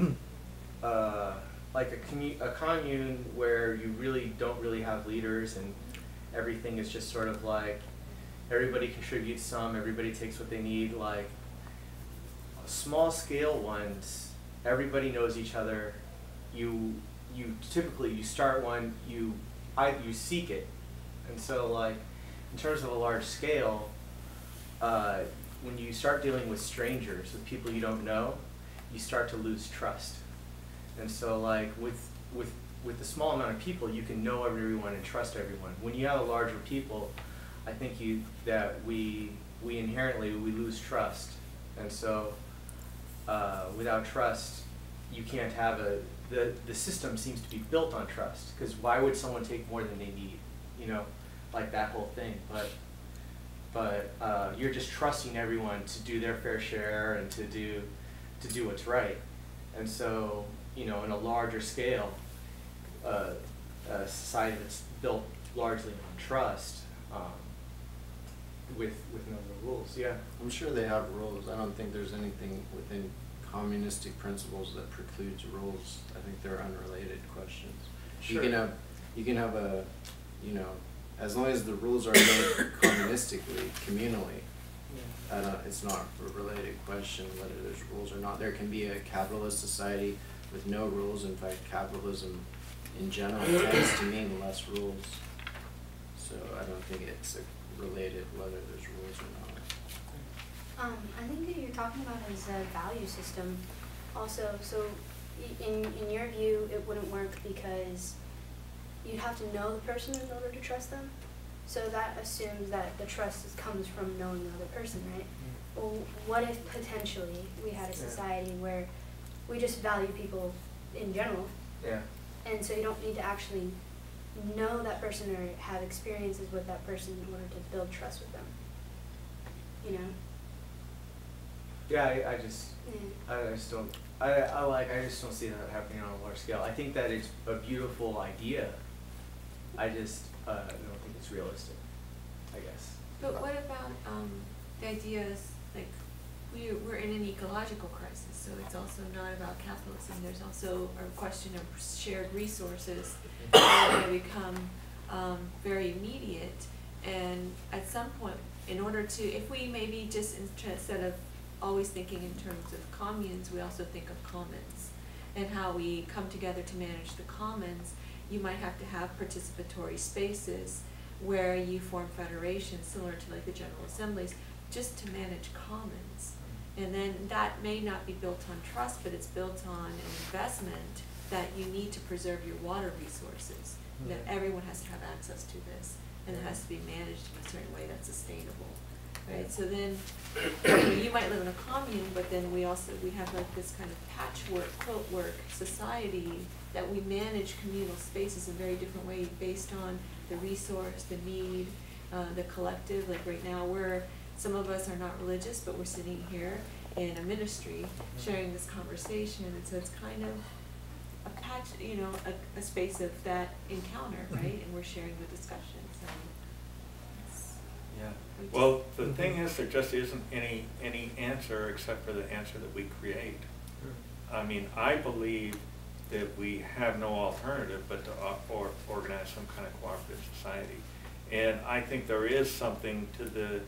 like a commune where you really don't really have leaders and everything is just sort of like everybody contributes some, everybody takes what they need. Like small scale ones, everybody knows each other. You typically, you start one, you seek it. And so like, in terms of a large scale, when you start dealing with strangers, with people you don't know, you start to lose trust. And so like with the small amount of people, you can know everyone and trust everyone. When you have a larger people, I think that we inherently lose trust. And so without trust, you can't have the system seems to be built on trust, because why would someone take more than they need? You know, like that whole thing. But you're just trusting everyone to do their fair share and to do what's right. And so, you know, in a larger scale, a society that's built largely on trust, with no real rules. Yeah. I'm sure they have rules. I don't think there's anything within communistic principles that precludes rules. I think they're unrelated questions. Sure. You can have a, you know, as long as the rules are made communistically, communally, it's not a related question whether there's rules or not. There can be a capitalist society with no rules. In fact, capitalism in general tends to mean less rules. So I don't think it's related whether there's rules or not. I think that you're talking about is a value system also. So in your view, it wouldn't work because you'd have to know the person in order to trust them. So that assumes that the trust comes from knowing the other person, right? Well, what if potentially we had a society where we just value people in general? Yeah. And so you don't need to actually know that person or have experiences with that person in order to build trust with them. You know? Yeah, I just don't see that happening on a large scale. I think that it's a beautiful idea. I just don't think it's realistic, I guess. But what about the ideas, like we're in an ecological crisis, so it's also not about capitalism. There's also a question of shared resources that may become very immediate. And at some point, in order to, if we maybe just instead of always thinking in terms of communes, we also think of commons and how we come together to manage the commons. You might have to have participatory spaces where you form federations similar to like the General Assemblies just to manage commons. And then that may not be built on trust, but it's built on an investment that you need to preserve your water resources, that everyone has to have access to this, and it has to be managed in a certain way that's sustainable. Right, so then you might live in a commune, but then we have like this kind of patchwork, quiltwork society that we manage communal spaces in a very different way based on the resource, the need, the collective. Like right now, some of us are not religious, but we're sitting here in a ministry sharing this conversation, and so it's kind of a patch, you know, a space of that encounter, right? And we're sharing the discussion. So yeah. Well, the thing is, there just isn't any answer except for the answer that we create. I mean, I believe that we have no alternative but to organize some kind of cooperative society. And I think there is something to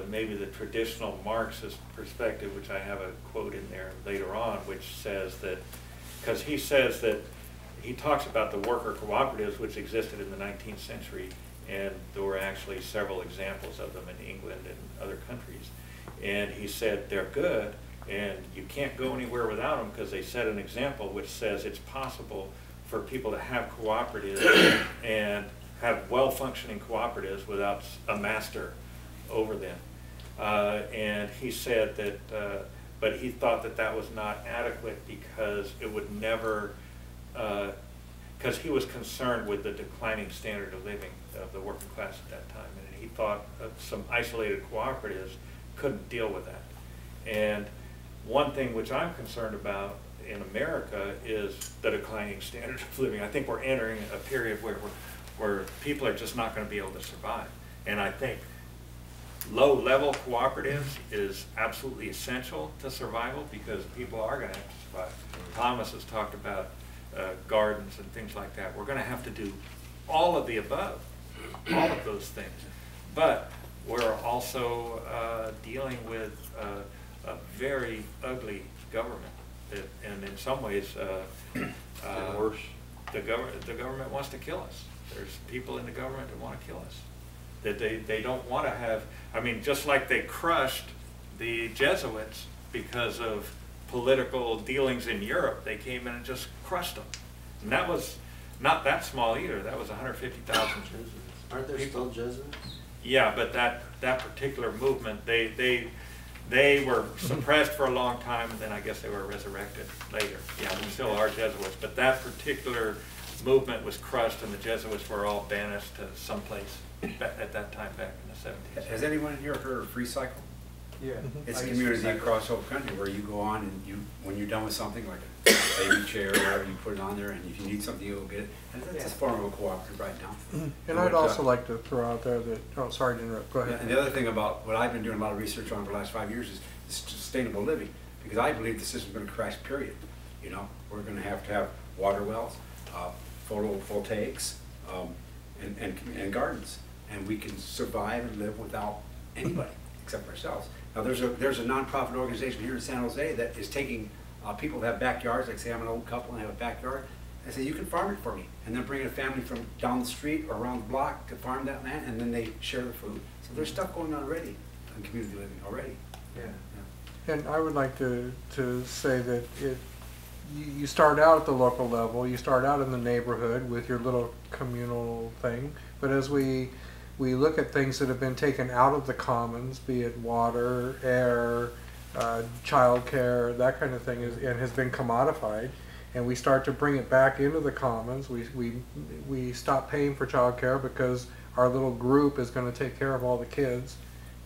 maybe the traditional Marxist perspective, which I have a quote in there later on, which says that, because he says that, he talks about the worker cooperatives which existed in the 19th century, and there were actually several examples of them in England and other countries. And he said they're good, and you can't go anywhere without them because they set an example which says it's possible for people to have cooperatives and have well-functioning cooperatives without a master over them. And he said that, but he thought that that was not adequate because it would never, because he was concerned with the declining standard of living of the working class at that time, and he thought some isolated cooperatives couldn't deal with that. And one thing which I'm concerned about in America is the declining standard of living. I think we're entering a period where people are just not going to be able to survive. And I think low-level cooperatives is absolutely essential to survival because people are going to have to survive. Thomas has talked about gardens and things like that. We're going to have to do all of the above, all of those things. But we're also dealing with a very ugly government. And in some ways, And worse. the government wants to kill us. There's people in the government that want to kill us. That they don't want to have, I mean, just like they crushed the Jesuits because of political dealings in Europe, they came in and just crushed them. And that was not that small either. That was 150,000. Aren't there still Jesuits? Yeah, but that particular movement, they were suppressed for a long time, and then I guess they were resurrected later. Yeah, there still are Jesuits, but that particular movement was crushed, and the Jesuits were all banished to someplace at that time back in the 70s. Has anyone here heard of Free Cycle? Yeah. It's a community across the whole country where you go on and when you're done with something like a baby chair or whatever, you put it on there, and if you need something, you'll get it. And that's a form of a cooperative right now. And I'd also like to throw out there that, oh, sorry to interrupt, go ahead. And the other thing about what I've been doing a lot of research on for the last 5 years is sustainable living, because I believe the system's going to crash, period. You know, we're going to have water wells, photovoltaics, and gardens, and we can survive and live without anybody except ourselves. Now, there's a nonprofit organization here in San Jose that is taking people that have backyards, like say I'm an old couple and I have a backyard, and say, you can farm it for me, and then bring a family from down the street or around the block to farm that land, and then they share the food. So there's stuff going on already in community living already. Yeah. And I would like to say that you start out at the local level, you start out in the neighborhood with your little communal thing, but as we look at things that have been taken out of the commons, be it water, air, childcare, that kind of thing, and has been commodified, and we start to bring it back into the commons. We stop paying for childcare because our little group is going to take care of all the kids,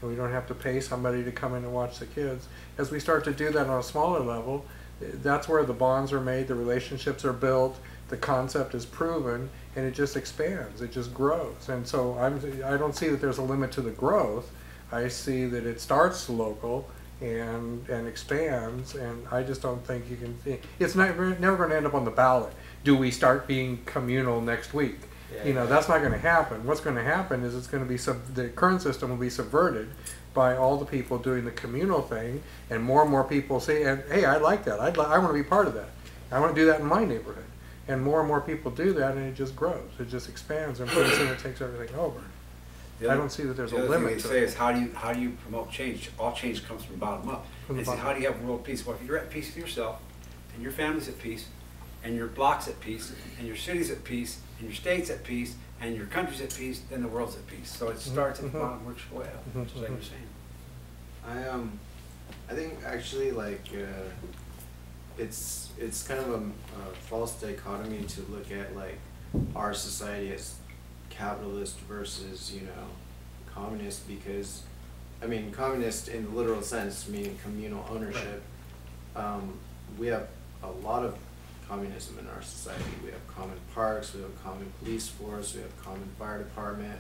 and we don't have to pay somebody to come in and watch the kids. As we start to do that on a smaller level, that's where the bonds are made, the relationships are built, the concept is proven, and it just expands, it just grows. And so I don't see that there's a limit to the growth. I see that it starts local and expands, and I just don't think you can, it's never going to end up on the ballot. Do we start being communal next week? Yeah, you know, that's not going to happen. What's going to happen is it's going to be the current system will be subverted by all the people doing the communal thing, and more people say, and hey, I like that. I want to be part of that. I want to do that in my neighborhood. And more people do that, and it just grows. It just expands, and pretty soon it takes everything over. I don't see that there's a limit to it. The other thing they say is, how do you promote change? All change comes from bottom up. They say, how do you have world peace? Well, if you're at peace with yourself, and your family's at peace, and your block's at peace, and your city's at peace, and your state's at peace, and your country's at peace, then the world's at peace. So it starts at the bottom, works your way up, just like you're saying. I think actually like it's kind of a false dichotomy to look at like our society as capitalist versus, you know, communist, because I mean communist in the literal sense meaning communal ownership. We have a lot of communism in our society. We have common parks, we have a common police force, we have a common fire department.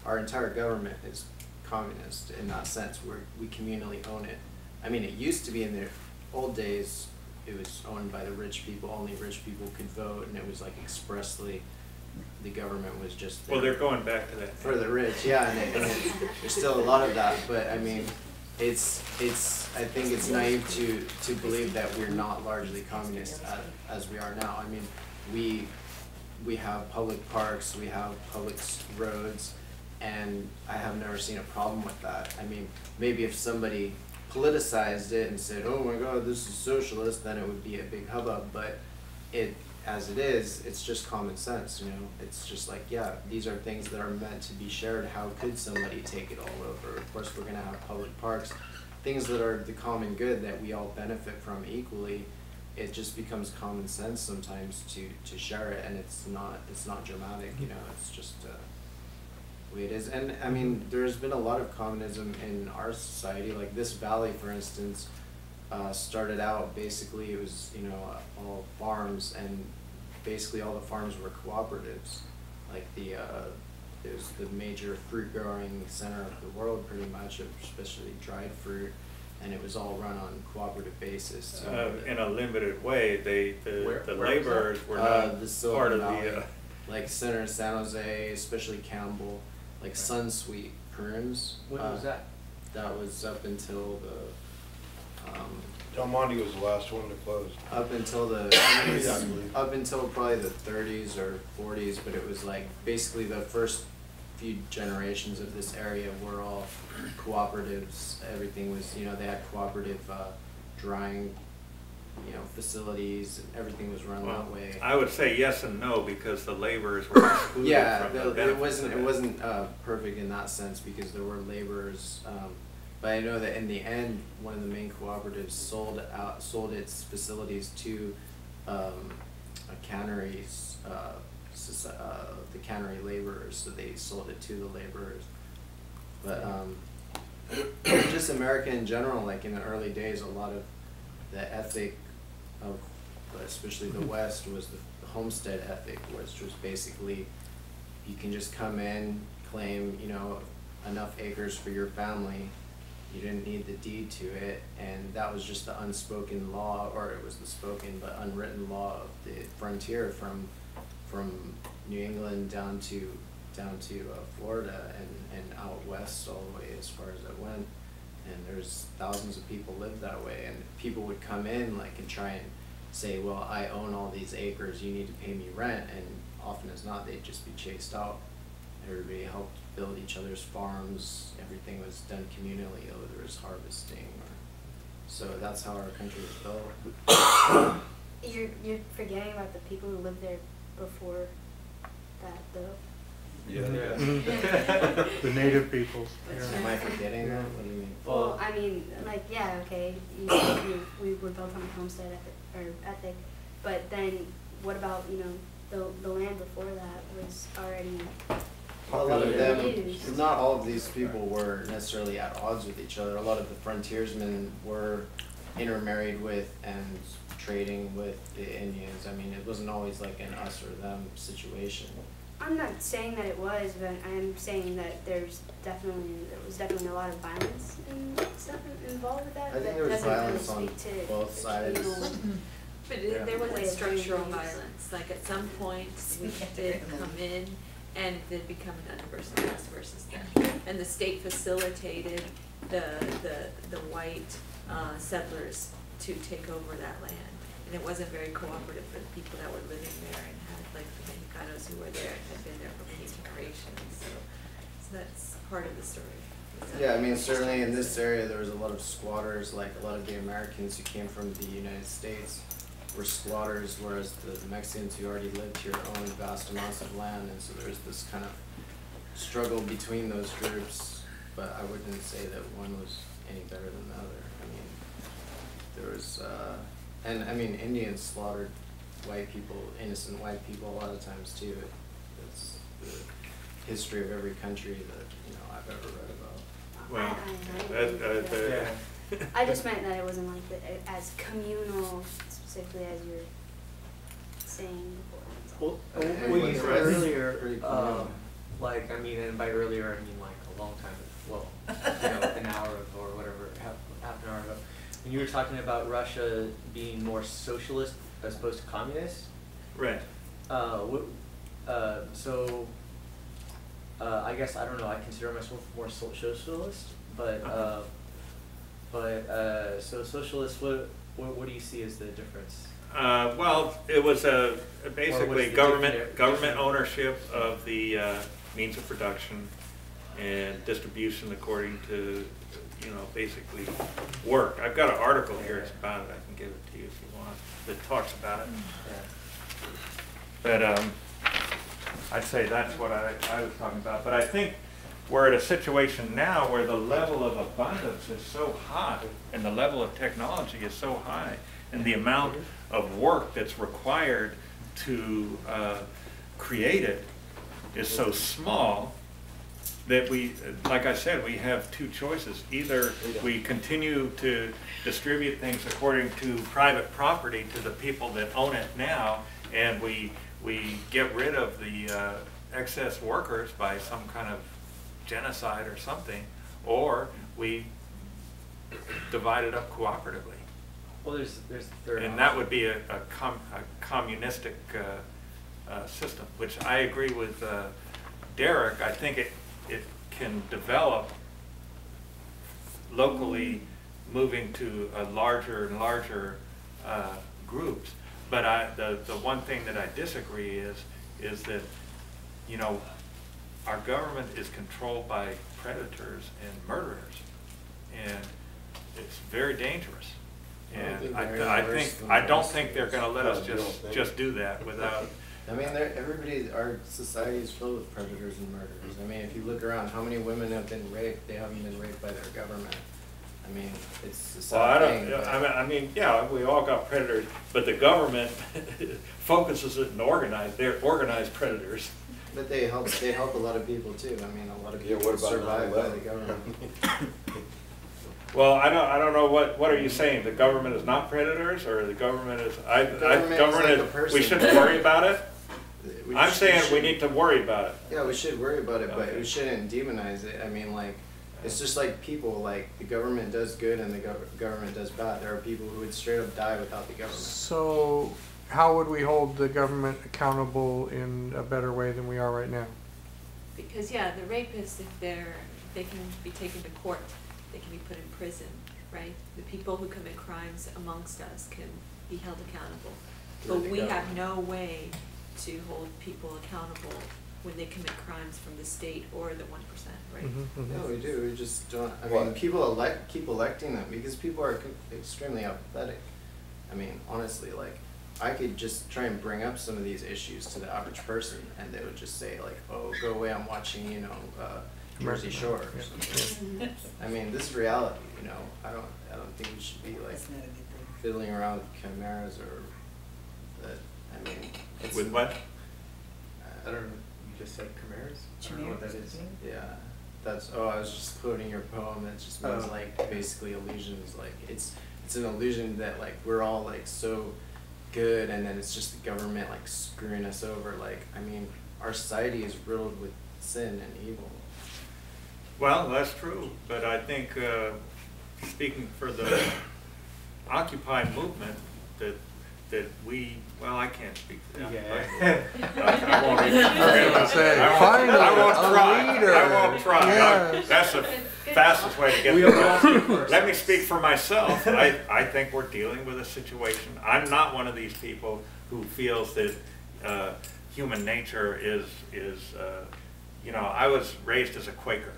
Our entire government is communist in that sense, where we communally own it. I mean, it used to be in the old days, it was owned by the rich people, only rich people could vote, and it was like expressly, the government was just there. Well, they're going back to that. For the rich, yeah, and there's still a lot of that, but I mean, I think it's naive to believe that we're not largely communist as we are now. I mean, we have public parks, we have public roads, and I have never seen a problem with that. I mean, maybe if somebody politicized it and said, oh my god, this is socialist, then it would be a big hubbub, but as it is, it's just common sense, you know? It's just like, yeah, these are things that are meant to be shared. How could somebody take it all over? Of course, we're gonna have public parks, things that are the common good that we all benefit from equally. It just becomes common sense sometimes to share it, and it's not dramatic, you know, it's just the way it is. And I mean, there's been a lot of communism in our society, like this valley, for instance, started out basically, it was, you know, all farms, and basically all the farms were cooperatives. Like it was the major fruit growing center of the world pretty much, especially dried fruit, and it was all run on cooperative basis. In a limited way, the Where laborers were not the part of Valley, the. like center of San Jose, especially Campbell, like Sunsweet Prunes. When was that? That was up until the Del Monte was the last one to close. Up until the Yeah, I believe. up until probably the 30s or 40s, but it was like basically the first few generations of this area were all cooperatives. Everything was, you know, they had cooperative drying, you know, facilities, and everything was run that way. I would say yes and no, because the laborers were excluded Yeah, from the it benefits wasn't of it wasn't perfect in that sense because there were laborers. But I know that in the end, one of the main cooperatives sold its facilities to a canneries, the cannery laborers. So they sold it to the laborers. But just America in general, like in the early days, a lot of the ethic of, especially the West, was the homestead ethic, which was basically you can just come in, claim, you know, enough acres for your family. You didn't need the deed to it, and that was just the unspoken law, or it was the spoken but unwritten law of the frontier from New England down to Florida and out west all the way as far as it went. And there's thousands of people lived that way, and people would come in like and try and say, well, I own all these acres, you need to pay me rent, and often as not they'd just be chased out. Everybody helped build each other's farms, everything was done communally, whether there was harvesting, so that's how our country was built. You're forgetting about the people who lived there before that, though. Yeah. The native peoples. Am I forgetting that? What do you mean? Well, I mean, like, yeah, okay, we were built on a homestead ethic, but then what about, you know, the land before that was already A lot of them, used. not all of these people were necessarily at odds with each other. A lot of the frontiersmen were intermarried with and trading with the Indians. I mean, it wasn't always like an us or them situation. I'm not saying that it was, but I'm saying that there was definitely a lot of violence and stuff involved with that. I think that there was doesn't really violence on speak to both the sides. communal- But Yeah. there Way wasn't of structural doing things. violence, like at some point, we did come in and it did become an us versus them. And the state facilitated the white settlers to take over that land. And it wasn't very cooperative for the people that were living there and had like the Mexicanos who were there and had been there for many generations, so that's part of the story. Yeah, I mean, certainly in this area there was a lot of squatters, like a lot of the Americans who came from the United States were squatters, whereas the Mexicans who already lived here owned vast amounts of land, and so there's this kind of struggle between those groups, but I wouldn't say that one was any better than the other. I mean, there was, and I mean, Indians slaughtered white people, innocent white people a lot of times too. It's the history of every country that, you know, I've ever read about. Well, I just meant that it wasn't like as communal specifically as you're saying before. Well, It what you was said pretty earlier, communal. like, I mean, and by earlier, I mean like a long time ago, well, you know, an hour ago or whatever, half an hour ago. When you were talking about Russia being more socialist as opposed to communist, right. so I guess, I don't know, I consider myself more socialist, but so socialist, what do you see as the difference? Well, it was basically the government different- ownership of the means of production and distribution according to, you know, basically work. I've got an article here about it. I can give it to you if you want. That talks about it. Yeah. But I'd say that's what I was talking about. But I think we're at a situation now where the level of abundance is so high and the level of technology is so high and the amount of work that's required to create it is so small that we, like I said, we have two choices. Either we continue to distribute things according to private property to the people that own it now, and we get rid of the excess workers by some kind of genocide or something, or we divide it up cooperatively. Well, there's the third And that would be a communistic system, which I agree with Derek. I think it can develop locally moving to larger and larger groups. But the one thing that I disagree is that, you know, our government is controlled by predators and murderers, and it's very dangerous. And I don't think they're going to let us just do that without. I mean, our society is filled with predators and murderers. I mean, if you look around, how many women have been raped? They haven't been raped by their government. I mean, it's a sad thing. I mean, yeah, we all got predators, but the government focuses it and they're organized predators. But they help a lot of people too. I mean, a lot of people survive by the government. Well, I don't know what are you saying? The government is not predators, or the government is? We shouldn't worry about it. I'm saying we need to worry about it. Yeah, we should worry about it, but Okay. we shouldn't demonize it. I mean, like, it's just like people. Like, the government does good and the government does bad. There are people who would straight up die without the government. So how would we hold the government accountable in a better way than we are right now? Because, yeah, the rapists, they can be taken to court, they can be put in prison, right? The people who commit crimes amongst us can be held accountable. But we have no way to hold people accountable when they commit crimes from the state or the 1%, right? No, we do. We just don't. I What? mean, people keep electing them because people are extremely apathetic. I mean, honestly, like, I could just try and bring up some of these issues to the average person, and they would just say, like, "Oh, go away! I'm watching, you know, Jersey Shore." Or something. I mean, this is reality. You know, I don't think we should be like That's not a good thing. fiddling around with chimeras or that. I mean, it's With what? I don't know. You just said chimeras? I don't know what that is. Yeah, that's. Oh, I was just quoting your poem. That just means Oh. like basically illusions. Like it's an illusion that like we're all like so good, and then it's just the government like screwing us over. Like, I mean, our society is riddled with sin and evil. Well, that's true, but I think, speaking for the Occupy movement, that we, well, I can't speak for them. Yeah. But, I won't even forget about Say, that. finally, I won't a try. leader. I won't try. Yes. That's the fastest way to get We the all speak for Let me ourselves. speak for myself. I think we're dealing with a situation. I'm not one of these people who feels that human nature is you know, I was raised as a Quaker,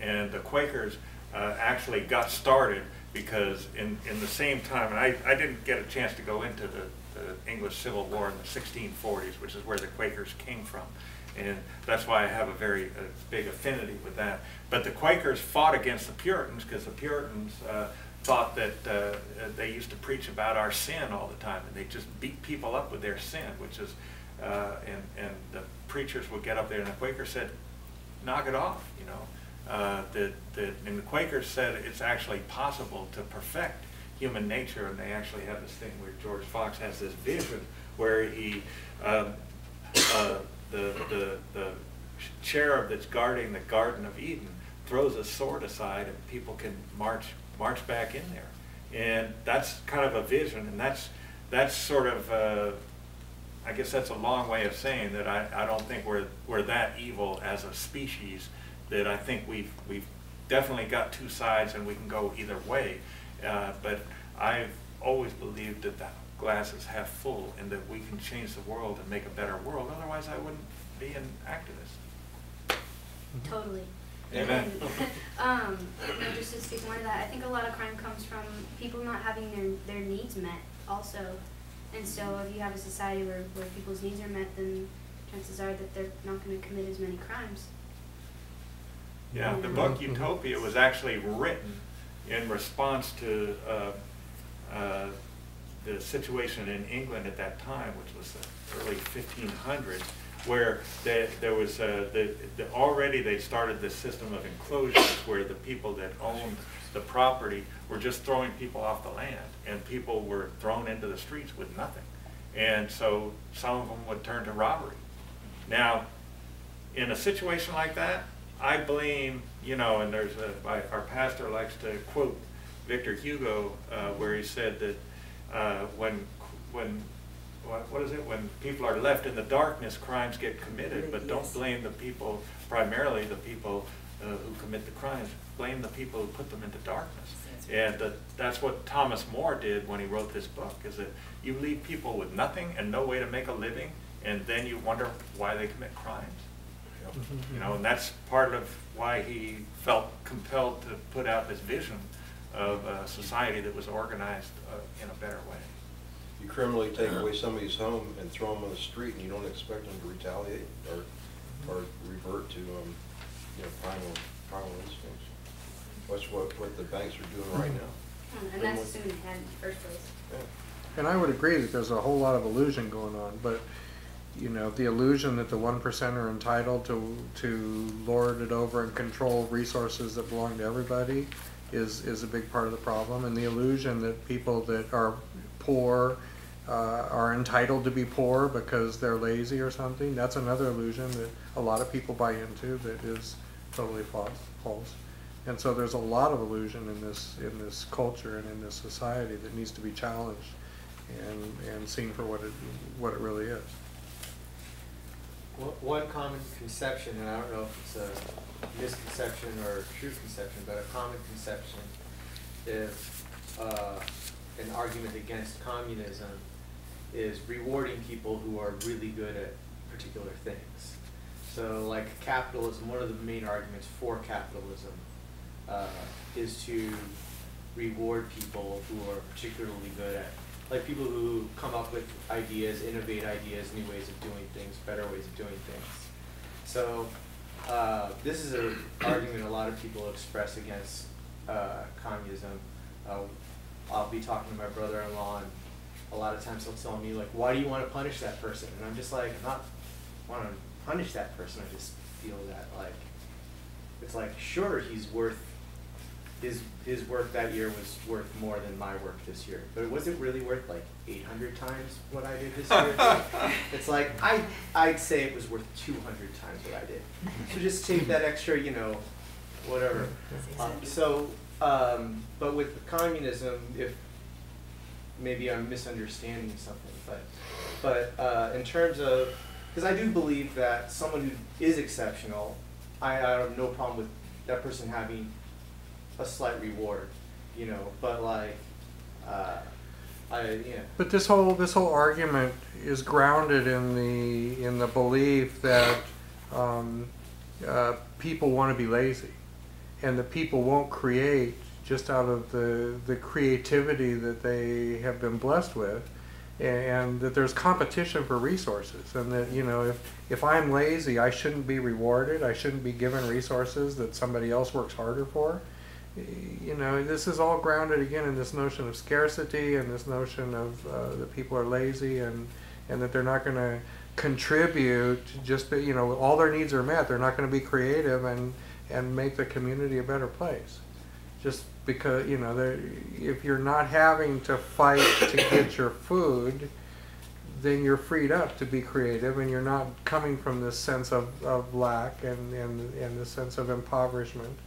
and the Quakers actually got started because in the same time, and I didn't get a chance to go into the English Civil War in the 1640s, which is where the Quakers came from. And that's why I have a very big affinity with that. But the Quakers fought against the Puritans because the Puritans thought that they used to preach about our sin all the time, and they just beat people up with their sin, which is, and the preachers would get up there, and the Quakers said, knock it off, you know. And the Quakers said it's actually possible to perfect human nature, and they actually have this thing where George Fox has this vision where he, the cherub that's guarding the Garden of Eden throws a sword aside, and people can march back in there, and that's kind of a vision, and that's sort of I guess that's a long way of saying that I don't think we're that evil as a species. That I think we've definitely got two sides and we can go either way. But I've always believed that the glass is half full and that we can change the world and make a better world. Otherwise, I wouldn't be an activist. Totally. Amen. And, you know, just to speak more to that, I think a lot of crime comes from people not having their needs met also. And so if you have a society where people's needs are met, then chances are that they're not going to commit as many crimes. Yeah, the book Utopia was actually written in response to the situation in England at that time, which was the early 1500s, where there was already they started this system of enclosures where the people that owned the property were just throwing people off the land, and people were thrown into the streets with nothing. And so some of them would turn to robbery. Now, in a situation like that, I blame, you know, and there's our pastor likes to quote Victor Hugo, where he said that when what is it? When people are left in the darkness, crimes get committed. But don't blame the people, primarily the people who commit the crimes. Blame the people who put them into darkness. And that's what Thomas More did when he wrote this book, is that you leave people with nothing and no way to make a living, and then you wonder why they commit crimes. You know, and that's part of why he felt compelled to put out this vision of a society that was organized in a better way. You criminally take away somebody's home and throw them on the street, and you don't expect them to retaliate or revert to primal instincts. That's what the banks are doing right now. And that's assuming it had in the first place. Yeah. And I would agree that there's a whole lot of illusion going on, but you know, the illusion that the 1% are entitled to lord it over and control resources that belong to everybody is a big part of the problem. And the illusion that people that are poor are entitled to be poor because they're lazy or something, that's another illusion that a lot of people buy into that is totally false. And so there's a lot of illusion in this culture and in this society that needs to be challenged and seen for what it really is. One common conception, and I don't know if it's a misconception or a true conception, but a common conception is an argument against communism is rewarding people who are really good at particular things. So like capitalism, one of the main arguments for capitalism is to reward people who are particularly good at, like people who come up with ideas, innovate ideas, new ways of doing things, better ways of doing things. So this is an argument a lot of people express against communism. I'll be talking to my brother-in-law, and a lot of times he'll tell me, like, why do you want to punish that person? And I'm just like, I'm not want to punish that person. I just feel that, like, it's like, sure, he's worth, his work that year was worth more than my work this year. But was it really worth like 800 times what I did this year? It's like, I'd say it was worth 200 times what I did. So just take that extra, you know, whatever. But with communism, if maybe I'm misunderstanding something, but in terms of, because I do believe that someone who is exceptional, I have no problem with that person having a slight reward, you know, but like, yeah. But this whole argument is grounded in the belief that people want to be lazy, and that people won't create just out of the creativity that they have been blessed with, and that there's competition for resources, and that, you know, if I'm lazy, I shouldn't be rewarded, I shouldn't be given resources that somebody else works harder for. You know, this is all grounded again in this notion of scarcity and this notion of that people are lazy and that they're not going to contribute, just, you know, all their needs are met, they're not going to be creative and make the community a better place. Just because, you know, if you're not having to fight to get your food, then you're freed up to be creative, and you're not coming from this sense of lack and this sense of impoverishment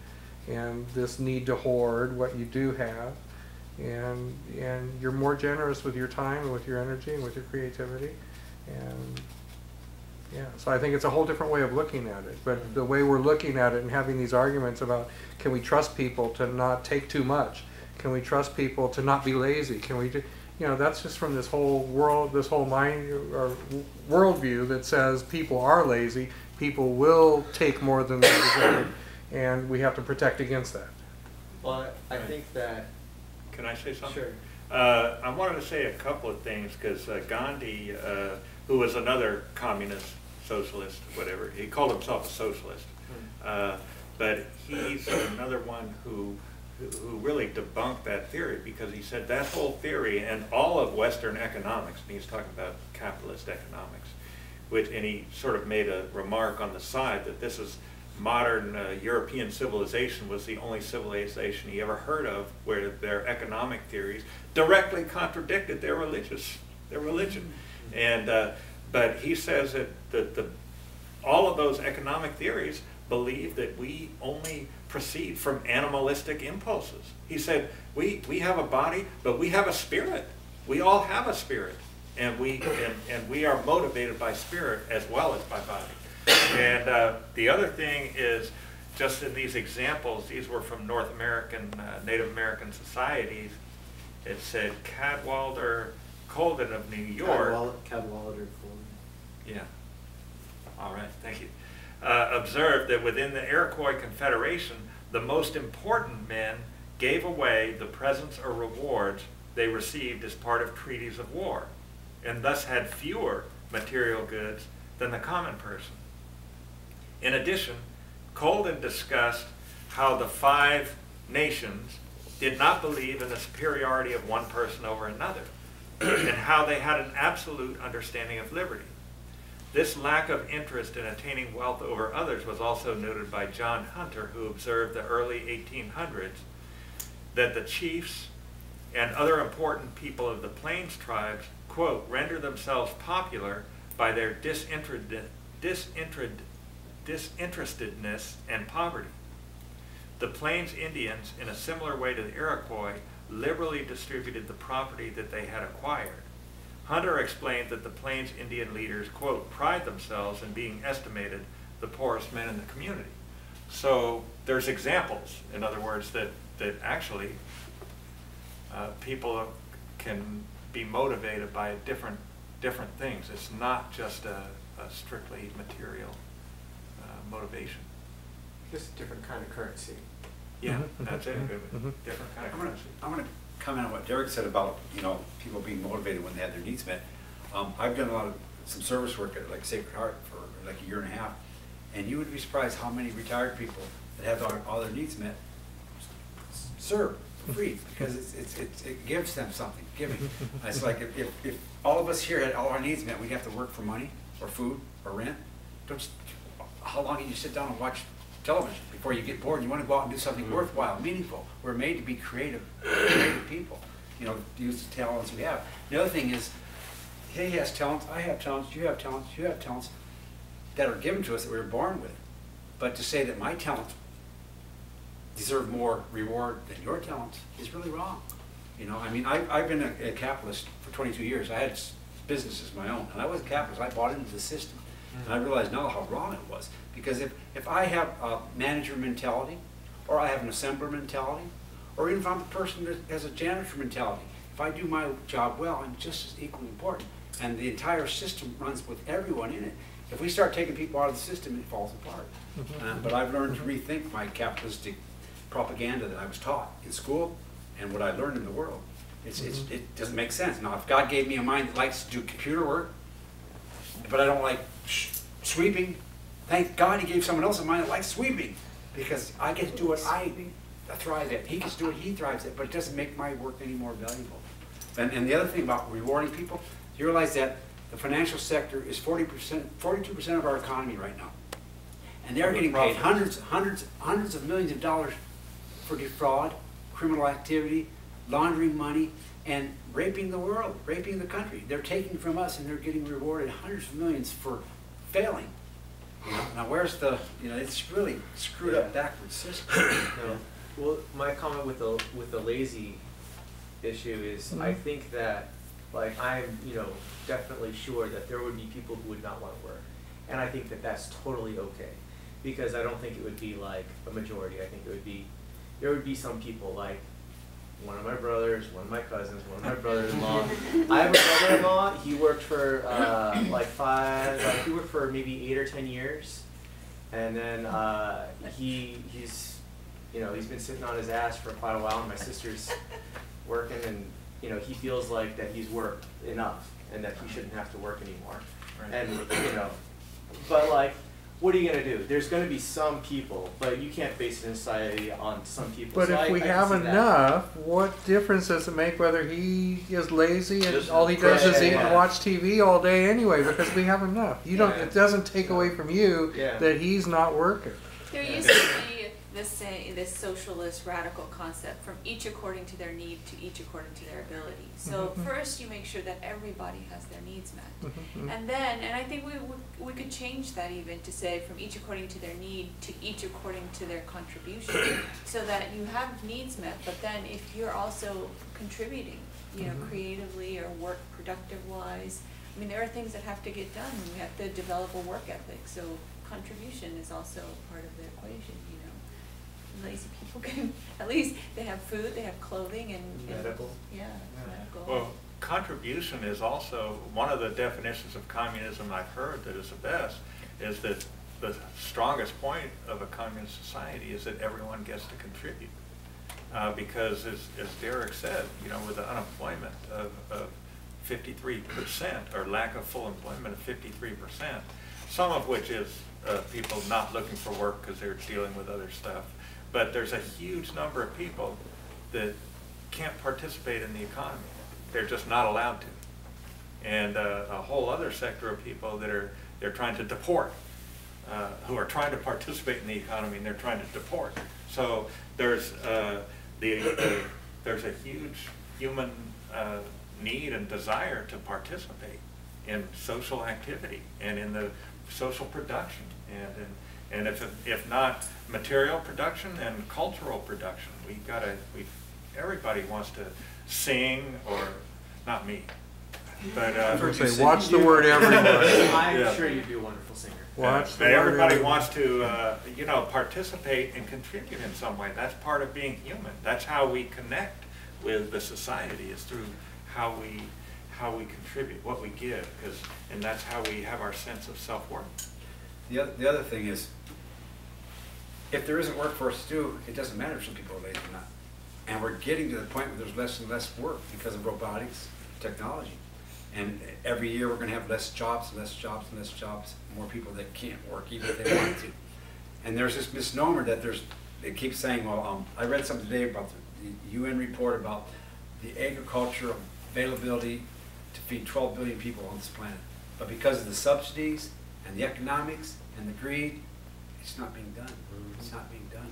and this need to hoard what you do have, and you're more generous with your time and with your energy and with your creativity. And yeah, so I think it's a whole different way of looking at it. But the way we're looking at it and having these arguments about, can we trust people to not take too much? Can we trust people to not be lazy? Can we do, you know, that's just from this whole world, this whole mind or worldview that says people are lazy, people will take more than they deserve, and we have to protect against that. Well, I think that... Can I say something? Sure. I wanted to say a couple of things, because Gandhi, who was another communist, socialist, whatever, he called himself a socialist, but he's another one who really debunked that theory, because he said that whole theory and all of Western economics, and he's talking about capitalist economics, and he sort of made a remark on the side that this is modern European civilization was the only civilization he ever heard of where their economic theories directly contradicted their religion. And but he says that all of those economic theories believe that we only proceed from animalistic impulses. He said we have a body, but we have a spirit. We all have a spirit, and we are motivated by spirit as well as by body. And the other thing is just in these examples, these were from North American, Native American societies. It said Cadwallader Colden of New York. Cadwallader Colden. Yeah. All right, thank you. Observed that within the Iroquois Confederation, the most important men gave away the presents or rewards they received as part of treaties of war, and thus had fewer material goods than the common person. In addition, Colden discussed how the 5 nations did not believe in the superiority of one person over another, and how they had an absolute understanding of liberty. This lack of interest in attaining wealth over others was also noted by John Hunter, who observed the early 1800s that the chiefs and other important people of the Plains tribes, quote, render themselves popular by their disinterestedness and poverty. The Plains Indians, in a similar way to the Iroquois, liberally distributed the property that they had acquired. Hunter explained that the Plains Indian leaders, quote, pride themselves in being estimated the poorest men in the community. So there's examples, in other words, that actually people can be motivated by different things. It's not just a strictly material motivation. Just a different kind of currency. Yeah, that's it. Different kind of currency. I want to comment on what Derek said about, you know, people being motivated when they have their needs met. I've done some service work at like Sacred Heart for like a year and a half, and you would be surprised how many retired people that have all their needs met serve for free, because it gives them something, giving. It's like if all of us here had all our needs met, we'd have to work for money or food or rent. How long can you sit down and watch television before you get bored? You want to go out and do something worthwhile, meaningful. We're made to be creative people, you know, use the talents we have. The other thing is, he has talents, I have talents, you have talents, you have talents that are given to us that we were born with. But to say that my talents deserve more reward than your talents is really wrong. You know, I mean, I've been a capitalist for 22 years. I had businesses of my own, and I was a capitalist. I bought into the system. And I realize now how wrong it was. Because if I have a manager mentality, or I have an assembler mentality, or even if I'm a person that has a janitor mentality, if I do my job well, I'm just as equally important. And the entire system runs with everyone in it. If we start taking people out of the system, it falls apart. But I've learned to rethink my capitalistic propaganda that I was taught in school and what I learned in the world. It doesn't make sense. Now, if God gave me a mind that likes to do computer work, but I don't like sweeping, thank God he gave someone else a mind that likes sweeping, because I get to do what I thrive at. He gets to do what he thrives at, but it doesn't make my work any more valuable. And the other thing about rewarding people, you realize that the financial sector is 42% of our economy right now. And they're getting paid hundreds of millions of dollars for defraud, criminal activity, laundering money, and raping the world, raping the country. They're taking from us and they're getting rewarded hundreds of millions for failing. You know, now where's the, you know, it's really screwed up backward system. No. Well, my comment with the lazy issue is I think that, like, I'm, you know, definitely sure that there would be people who would not want to work. And I think that that's totally okay. Because I don't think it would be like a majority. I think there would be some people, like one of my brothers, one of my cousins, one of my brother-in-law. I have a brother-in-law. He worked for he worked for maybe 8 or 10 years, and then he's been sitting on his ass for quite a while. And my sister's working, and you know, he feels like that he's worked enough and that he shouldn't have to work anymore. Right. And you know, but like, what are you going to do? There's going to be some people, but you can't base a society on some people. But so if we have enough, what difference does it make whether he is lazy and all he does is eat and watch TV all day anyway? Because we have enough. You don't. It doesn't take away from you that he's not working. There used to be this socialist radical concept, from each according to their need to each according to their ability. So first you make sure that everybody has their needs met. And I think we could change that even to say from each according to their need to each according to their contribution, so that you have needs met, but then if you're also contributing, you know, creatively or work productive wise, I mean, there are things that have to get done. We have to develop a work ethic, so contribution is also part of the equation, you know. lazy people can, at least they have food, they have clothing and. Medical. Yeah, medical. Well, contribution is also, one of the definitions of communism I've heard that is the best, is that the strongest point of a communist society is that everyone gets to contribute. Because as Derek said, with the unemployment of 53%, or lack of full employment of 53%, some of which is people not looking for work because they're dealing with other stuff, but there's a huge number of people that can't participate in the economy. They're just not allowed to. And a whole other sector of people that they're trying to deport, who are trying to participate in the economy, and they're trying to deport. So there's there's a huge human need and desire to participate in social activity and in the social production, and if not material production and cultural production. Everybody wants to sing, or not me, but I was gonna say, watch the word everyone. I'm Yeah. sure you'd be a wonderful singer. Watch the but word everybody everyone. wants to participate and contribute in some way. That's part of being human. That's how we connect with the society, is through how we contribute, what we give, and that's how we have our sense of self-worth. The other thing is, if there isn't work for us to do, it doesn't matter if some people are lazy or not. And we're getting to the point where there's less and less work because of robotics, technology. And every year we're going to have less jobs, less jobs, less jobs, more people that can't work even if they want to. And there's this misnomer that they keep saying, well, I read something today about the UN report about the agriculture availability to feed 12 billion people on this planet. But because of the subsidies and the economics and the greed, it's not being done. It's not being done.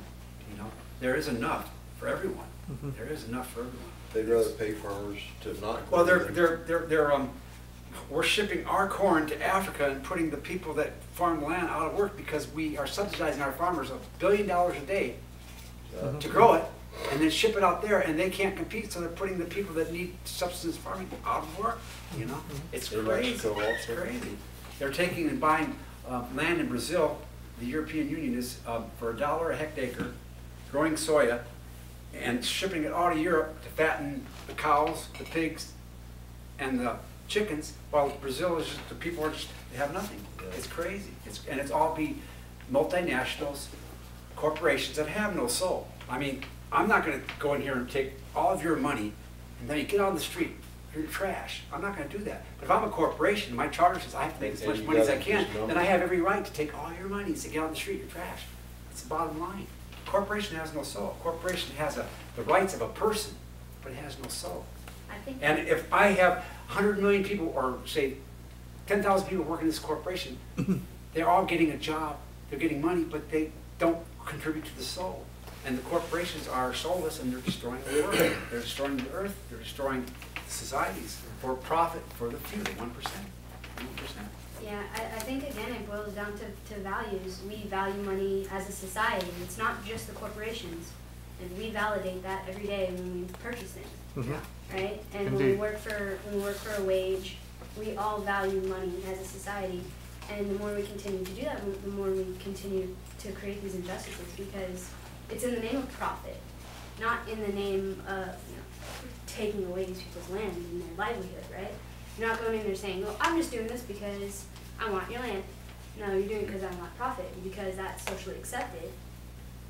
There is enough for everyone. There is enough for everyone. They'd rather pay farmers to not. Well, we're shipping our corn to Africa and putting the people that farm land out of work because we are subsidizing our farmers $1 billion a day to grow it, and then ship it out there, and they can't compete, so they're putting the people that need subsistence farming out of work. It's In crazy. Mexico It's also. crazy. They're taking and buying land in Brazil. The European Union is for $1 a hectare, growing soya, and shipping it all to Europe to fatten the cows, the pigs, and the chickens, while Brazil is just, the people are just, they have nothing. It's crazy. And it's all be multinationals, corporations that have no soul. I mean, I'm not going to go in here and take all of your money and then you get on the street, you're trash. I'm not going to do that. But if I'm a corporation, my charter says I have to make as And much you money as I gotta can, use numbers. then I have every right to take all your money and say, get on the street, you're trash. That's the bottom line. Corporation has no soul. Corporation has the rights of a person, but it has no soul. I think. And if I have 100 million people, or say 10,000 people working in this corporation, they're all getting a job, they're getting money, but they don't contribute to the soul. And the corporations are soulless, and they're destroying the world. They're destroying the earth, they're destroying the societies for profit for the few, the 1%. 1%. Yeah, I think again it boils down to values. We value money as a society. It's not just the corporations. And we validate that every day when we purchase things. Right? And when we work for a wage, we all value money as a society. And the more we continue to do that, the more we continue to create these injustices, because it's in the name of profit, not in the name of taking away these people's land and their livelihood, right? You're not going in there saying, "Oh, I'm just doing this because I want your land." No, you're doing it because I want profit, and because that's socially accepted,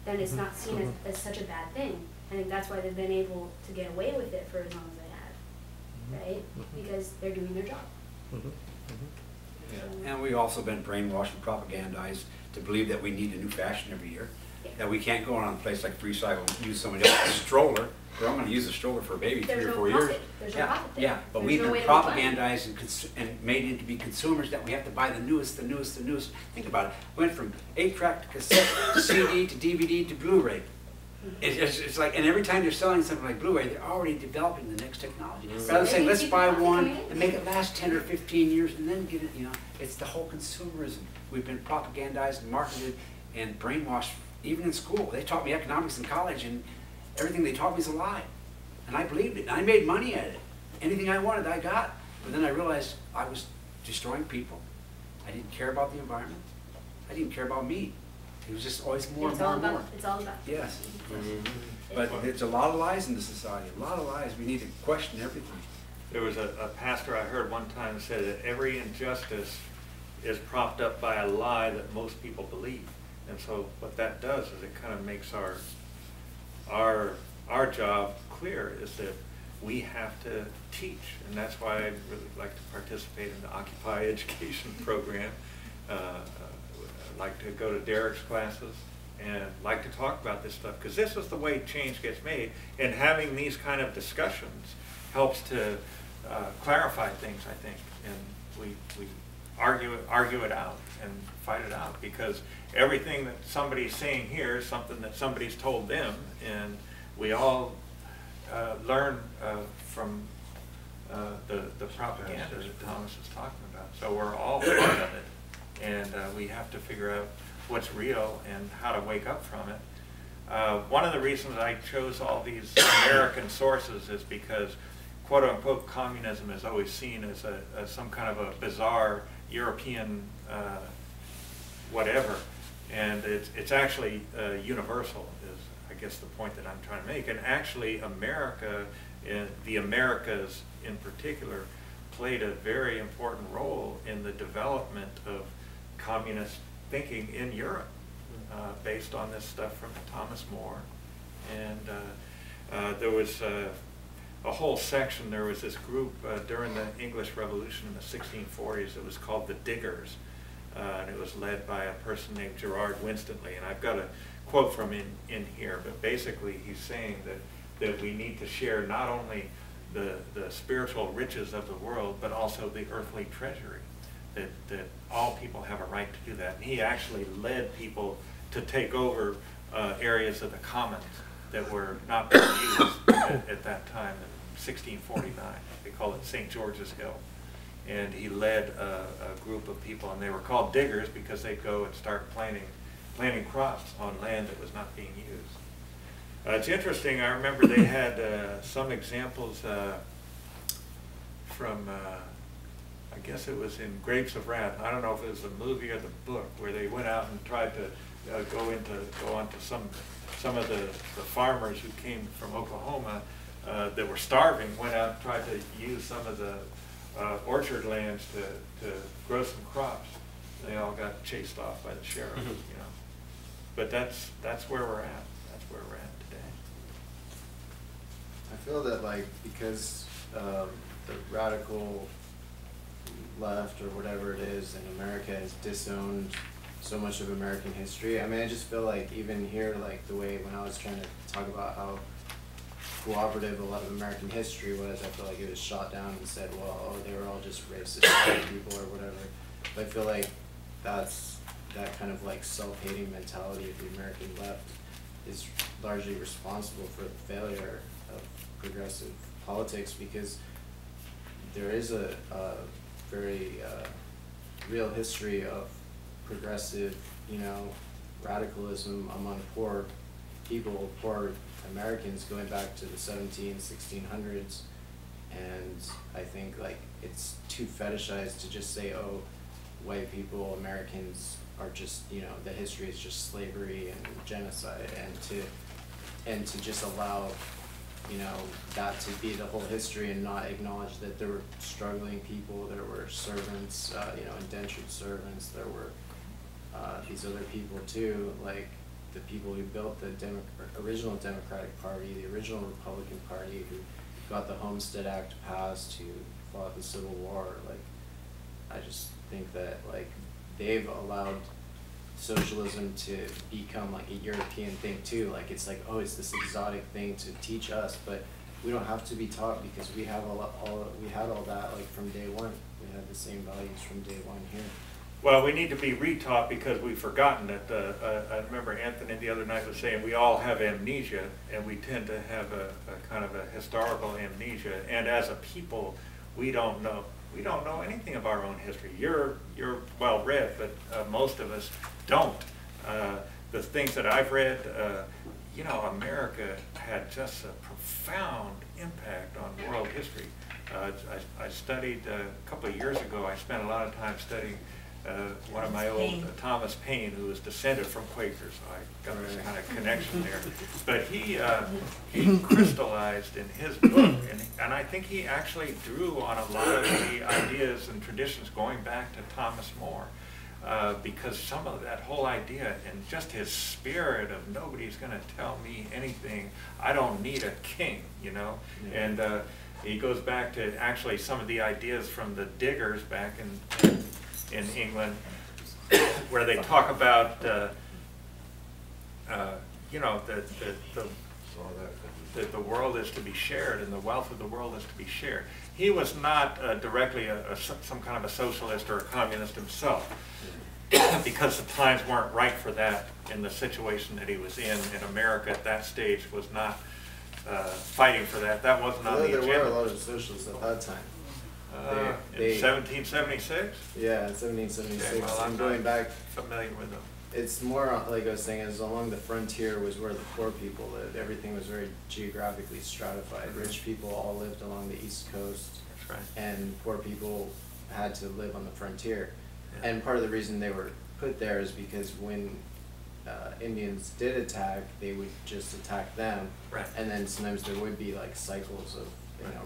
then it's not seen as such a bad thing. I think that's why they've been able to get away with it for as long as they have, right? Because they're doing their job. And we've also been brainwashed and propagandized to believe that we need a new fashion every year. That we can't go on a place like Free Cycle and use somebody else's stroller. Or I'm going to use a stroller for a baby There's 3 or no 4 profit. years. There's no profit there. Yeah, but There's we've no been way to make money. propagandized and made into be consumers that we have to buy the newest. Think about it. Went from 8-track to cassette to CD to DVD to Blu-ray. It's like, and every time they're selling something like Blu-ray, they're already developing the next technology. Rather than saying, let's buy one and make it last 10 or 15 years and then get it, it's the whole consumerism. We've been propagandized and marketed and brainwashed, even in school. They taught me economics in college, and everything they taught me is a lie. And I believed it, and I made money at it. Anything I wanted, I got. But then I realized I was destroying people. I didn't care about the environment. I didn't care about me. It was just always more and It's more all and more. about, it's all about. Yes. Mhm. But there's a lot of lies in the society, a lot of lies. We need to question everything. There was a pastor I heard one time say that every injustice is propped up by a lie that most people believe. And so what that does is it kind of makes our job clear, is that we have to teach. And that's why I really like to participate in the Occupy education program. I like to go to Derek's classes and like to talk about this stuff, because this is the way change gets made. And having these kind of discussions helps to clarify things, I think. And we argue it out and fight it out, because everything that somebody's saying here is something that somebody's told them, and we all learn from the propaganda that Thomas is talking about. So we're all part of it, and we have to figure out what's real and how to wake up from it. One of the reasons I chose all these American sources is because quote-unquote communism is always seen as some kind of a bizarre European whatever, and it's actually universal, is I guess the point that I'm trying to make. And actually America, the Americas in particular, played a very important role in the development of communist thinking in Europe, based on this stuff from Thomas More. And there was a whole section, there was this group during the English Revolution in the 1640s. It was called the Diggers, and it was led by a person named Gerard Winstanley. And I've got a quote from him in here, but basically he's saying that we need to share not only the spiritual riches of the world, but also the earthly treasury, that all people have a right to do that. And he actually led people to take over areas of the commons that were not being used at that time in 1649. They called it St. George's Hill. And he led a group of people, and they were called diggers because they'd go and start planting crops on land that was not being used. It's interesting, I remember they had some examples from, I guess it was in Grapes of Wrath. I don't know if it was the movie or the book, where they went out and tried to go onto some of the farmers who came from Oklahoma that were starving, went out and tried to use some of the orchard lands to grow some crops. They all got chased off by the sheriff, you know. But that's where we're at. That's where we're at today. I feel that, like, because the radical left or whatever it is in America has disowned so much of American history. I mean, I just feel like even here, like the way when I was trying to talk about how cooperative a lot of American history was, I feel like it was shot down and said, well, oh, they were all just racist white people or whatever. But I feel like that kind of like self-hating mentality of the American left is largely responsible for the failure of progressive politics, because there is a very real history of progressive, you know, radicalism among poor people, poor Americans, going back to the 1600s. And I think like it's too fetishized to just say, oh, white people, Americans are just, you know, the history is just slavery and genocide, and to just allow, you know, that to be the whole history and not acknowledge that there were struggling people, there were servants, you know, indentured servants, there were these other people too, like the people who built the original Democratic Party, the original Republican Party, who got the Homestead Act passed, who fought the Civil War. Like, I just think that like they've allowed socialism to become like a European thing too. Like it's like, oh, it's this exotic thing to teach us, but we don't have to be taught, because we have we had all that like from day one. We had the same values from day one here. Well, we need to be retaught, because we've forgotten it. I remember Anthony the other night was saying we all have amnesia, and we tend to have a kind of a historical amnesia. And as a people, we don't know anything of our own history. You're well read, but most of us don't. The things that I've read, you know, America had just a profound impact on world history. I studied a couple of years ago. I spent a lot of time studying one of my old, Thomas Paine, who was descended from Quakers, so I got this kind of connection there. But he crystallized in his book, and I think he actually drew on a lot of the ideas and traditions going back to Thomas More. Because some of that whole idea and just his spirit of nobody's going to tell me anything, I don't need a king, you know. Yeah. And he goes back to actually some of the ideas from the diggers back in England, where they talk about you know, that the world is to be shared and the wealth of the world is to be shared. He was not directly some kind of a socialist or a communist himself, because the times weren't right for that in the situation that he was in America at that stage was not fighting for that. That wasn't on the agenda. There were a lot of socialists at that time. In 1776? Yeah, in 1776. Okay, well, I'm going back, familiar with them. it's more like I was saying, is along the frontier was where the poor people lived. Everything was very geographically stratified. Rich people all lived along the East Coast. That's right. And poor people had to live on the frontier. Yeah. And part of the reason they were put there is because when Indians did attack, they would just attack them. Right. And then sometimes there would be like cycles of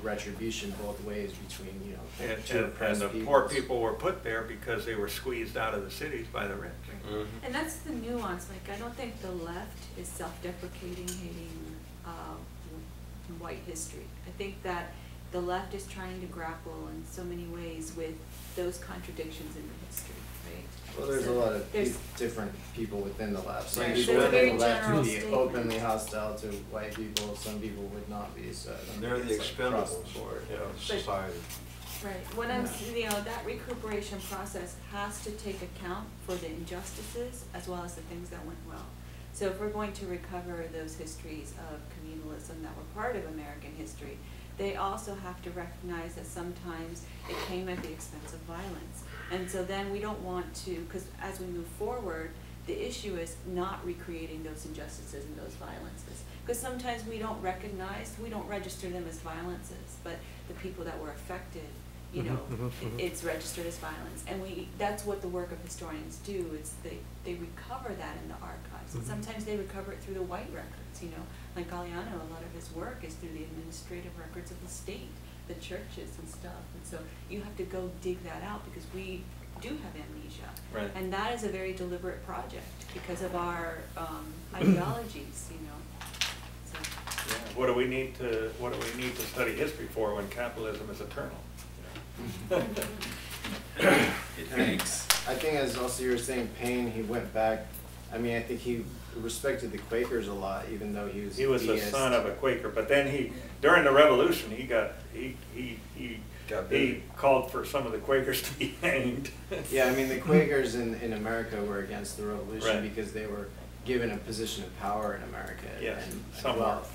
retribution both ways between two oppressed and the peoples. poor people were put there because they were squeezed out of the cities by the rich. Mm-hmm. And that's the nuance, like, I don't think the left is self-deprecating, hating white history. I think that the left is trying to grapple in so many ways with those contradictions in the history, right? Well, there's So a lot of there's- different people within the left. Some Right, people there's a very within the left would general be statement. openly hostile to white people, some people would not be, so I don't And they're think the it's, like, across expendables the board. of society. Right, when I'm, that recuperation process has to take account for the injustices as well as the things that went well. So if we're going to recover those histories of communalism that were part of American history, they also have to recognize that sometimes it came at the expense of violence. And so then we don't want to, because as we move forward, the issue is not recreating those injustices and those violences. Because sometimes we don't recognize, we don't register them as violences, but the people that were affected, it's registered as violence. And that's what the work of historians do, is they recover that in the archives. And sometimes they recover it through the white records, like Galeano, a lot of his work is through the administrative records of the state, the churches and stuff. And so you have to go dig that out because we do have amnesia. Right. And that is a very deliberate project because of our ideologies, So, Yeah. What do we need to study history for when capitalism is eternal? Thanks. I think as also you were saying, Paine, he went back, I mean, I think he respected the Quakers a lot, even though he was the deist. son of a Quaker, but then during the Revolution, he called for some of the Quakers to be hanged. Yeah, I mean, the Quakers in America were against the Revolution Right. because they were given a position of power in America Yes, and some wealth.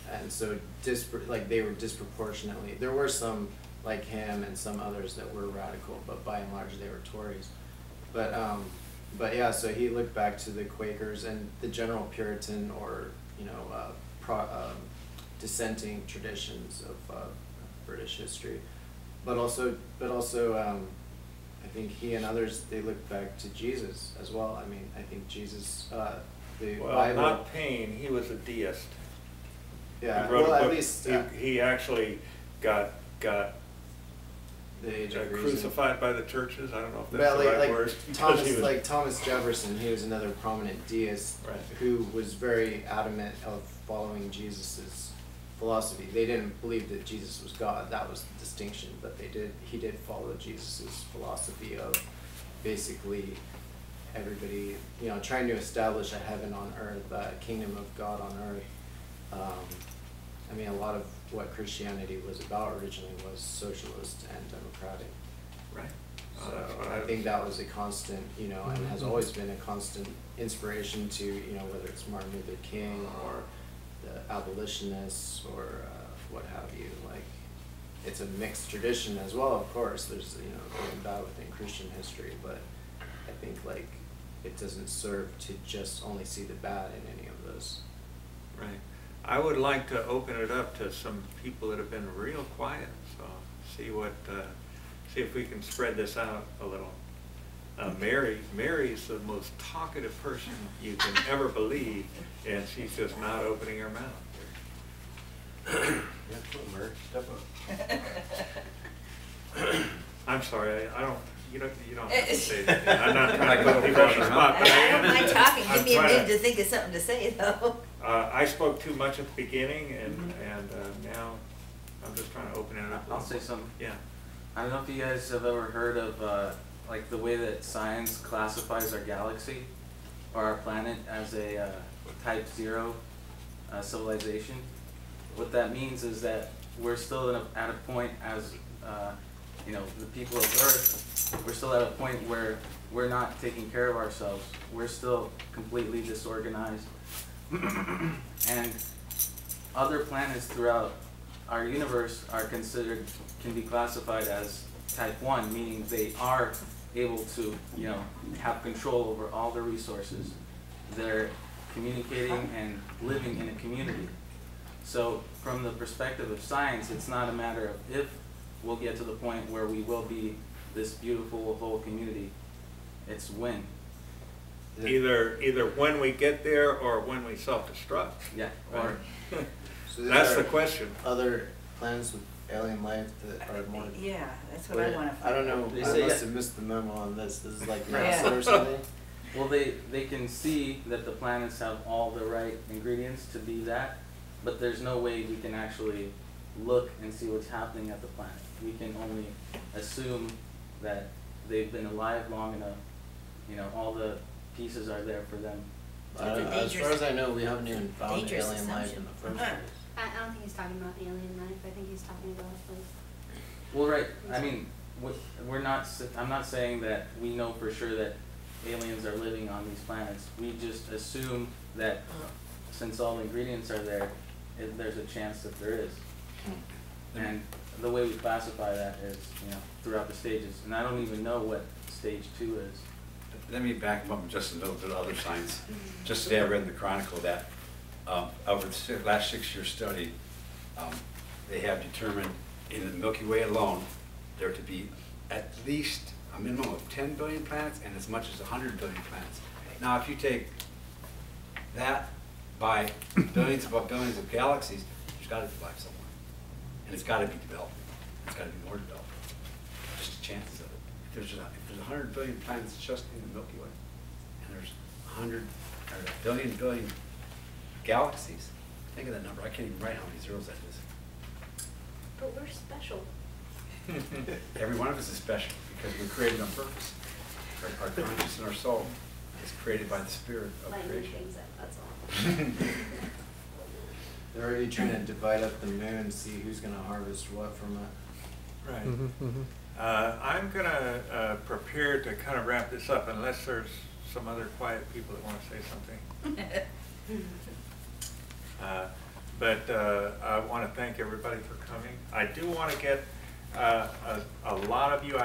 were, And so they were disproportionately, there were some like him and some others that were radical, but by and large they were Tories. But yeah, so he looked back to the Quakers and the general Puritan or dissenting traditions of British history, but also I think he and others, they looked back to Jesus as well. I mean, I think Jesus, the Well, Bible. not Paine, he was a deist. Yeah, He wrote a well, at book. least He actually got the Age of Reason. crucified by the churches. I don't know if But that's the right like word. because he was- Thomas Jefferson, he was another prominent deist Right. who was very adamant of following Jesus's philosophy. They didn't believe that Jesus was God. That was the distinction. But he did follow Jesus's philosophy of basically everybody, trying to establish a heaven on earth, a kingdom of God on earth. I mean, a lot of what Christianity was about originally was socialist and democratic. Right. So that's what I think that was a constant, and has always been a constant inspiration to, whether it's Martin Luther King or the abolitionists or what have you. Like, it's a mixed tradition as well, of course. There's, good and bad within Christian history, but I think, like, it doesn't serve to just only see the bad in any of those. Right. I would like to open it up to some people that have been real quiet, so see if we can spread this out a little. Mary's the most talkative person you can ever believe, and she's just not opening her mouth. Yeah, cool, Mary, step up. I'm sorry, I don't, you don't have to say that. I'm not trying to put people on the spot, but I I am. don't mind talking, I'm give me a trying minute to think of something to say, though. I spoke too much at the beginning, and now I'm just trying to open it up. I'll say something. Yeah. I don't know if you guys have ever heard of like the way that science classifies our galaxy or our planet as a type 0 civilization. What that means is that we're still at a point as you know, the people of Earth, we're still at a point where we're not taking care of ourselves. We're still completely disorganized. And other planets throughout our universe are considered, can be classified as type 1, meaning they are able to, you know, have control over all the resources. They're communicating and living in a community. So from the perspective of science, it's not a matter of if we'll get to the point where we will be this beautiful whole community. It's when. Either when we get there or when we self-destruct. Yeah. Or So there that's are the question. Other planets with alien life that are more. Yeah, that's what I Wait, wanna I don't find know. They I say must that- have missed the memo on this. This is like Yeah. NASA or something. Well, they can see that the planets have all the right ingredients to be that, but there's no way we can actually look and see what's happening at the planet. We can only assume that they've been alive long enough, you know, all the pieces are there for them. That's a As far dangerous- as I know, we haven't even found dangerous alien life in the assumption. first place. I don't think he's talking about alien life. I think he's talking about like. Well, right, I mean, we're not, I'm not saying that we know for sure that aliens are living on these planets. We just assume that since all the ingredients are there, there's a chance that there is. And the way we classify that is, you know, throughout the stages. And I don't even know what stage 2 is. Let me back up just a little bit of other science. Just today I read in the Chronicle that over the last 6-year study, they have determined in the Milky Way alone, there to be at least a minimum of 10 billion planets and as much as 100 billion planets. Now, if you take that by billions above billions of galaxies, there's got to be life somewhere. And it's got to be developed. It's got to be more developed. Just the chances of it. If there's 100 billion planets just in the Milky Way, and there's 100 or a billion galaxies, think of that number. I can't even write how many zeros that is. But we're special. Every one of us is special because we're created on purpose. Our conscience and our soul is created by the spirit of Lightning creation. things up, that's all. They're already trying to divide up the moon, see who's going to harvest what from it. Right. Mm-hmm. I'm gonna prepare to kind of wrap this up unless there's some other quiet people that want to say something. But I want to thank everybody for coming. I do want to get a lot of you.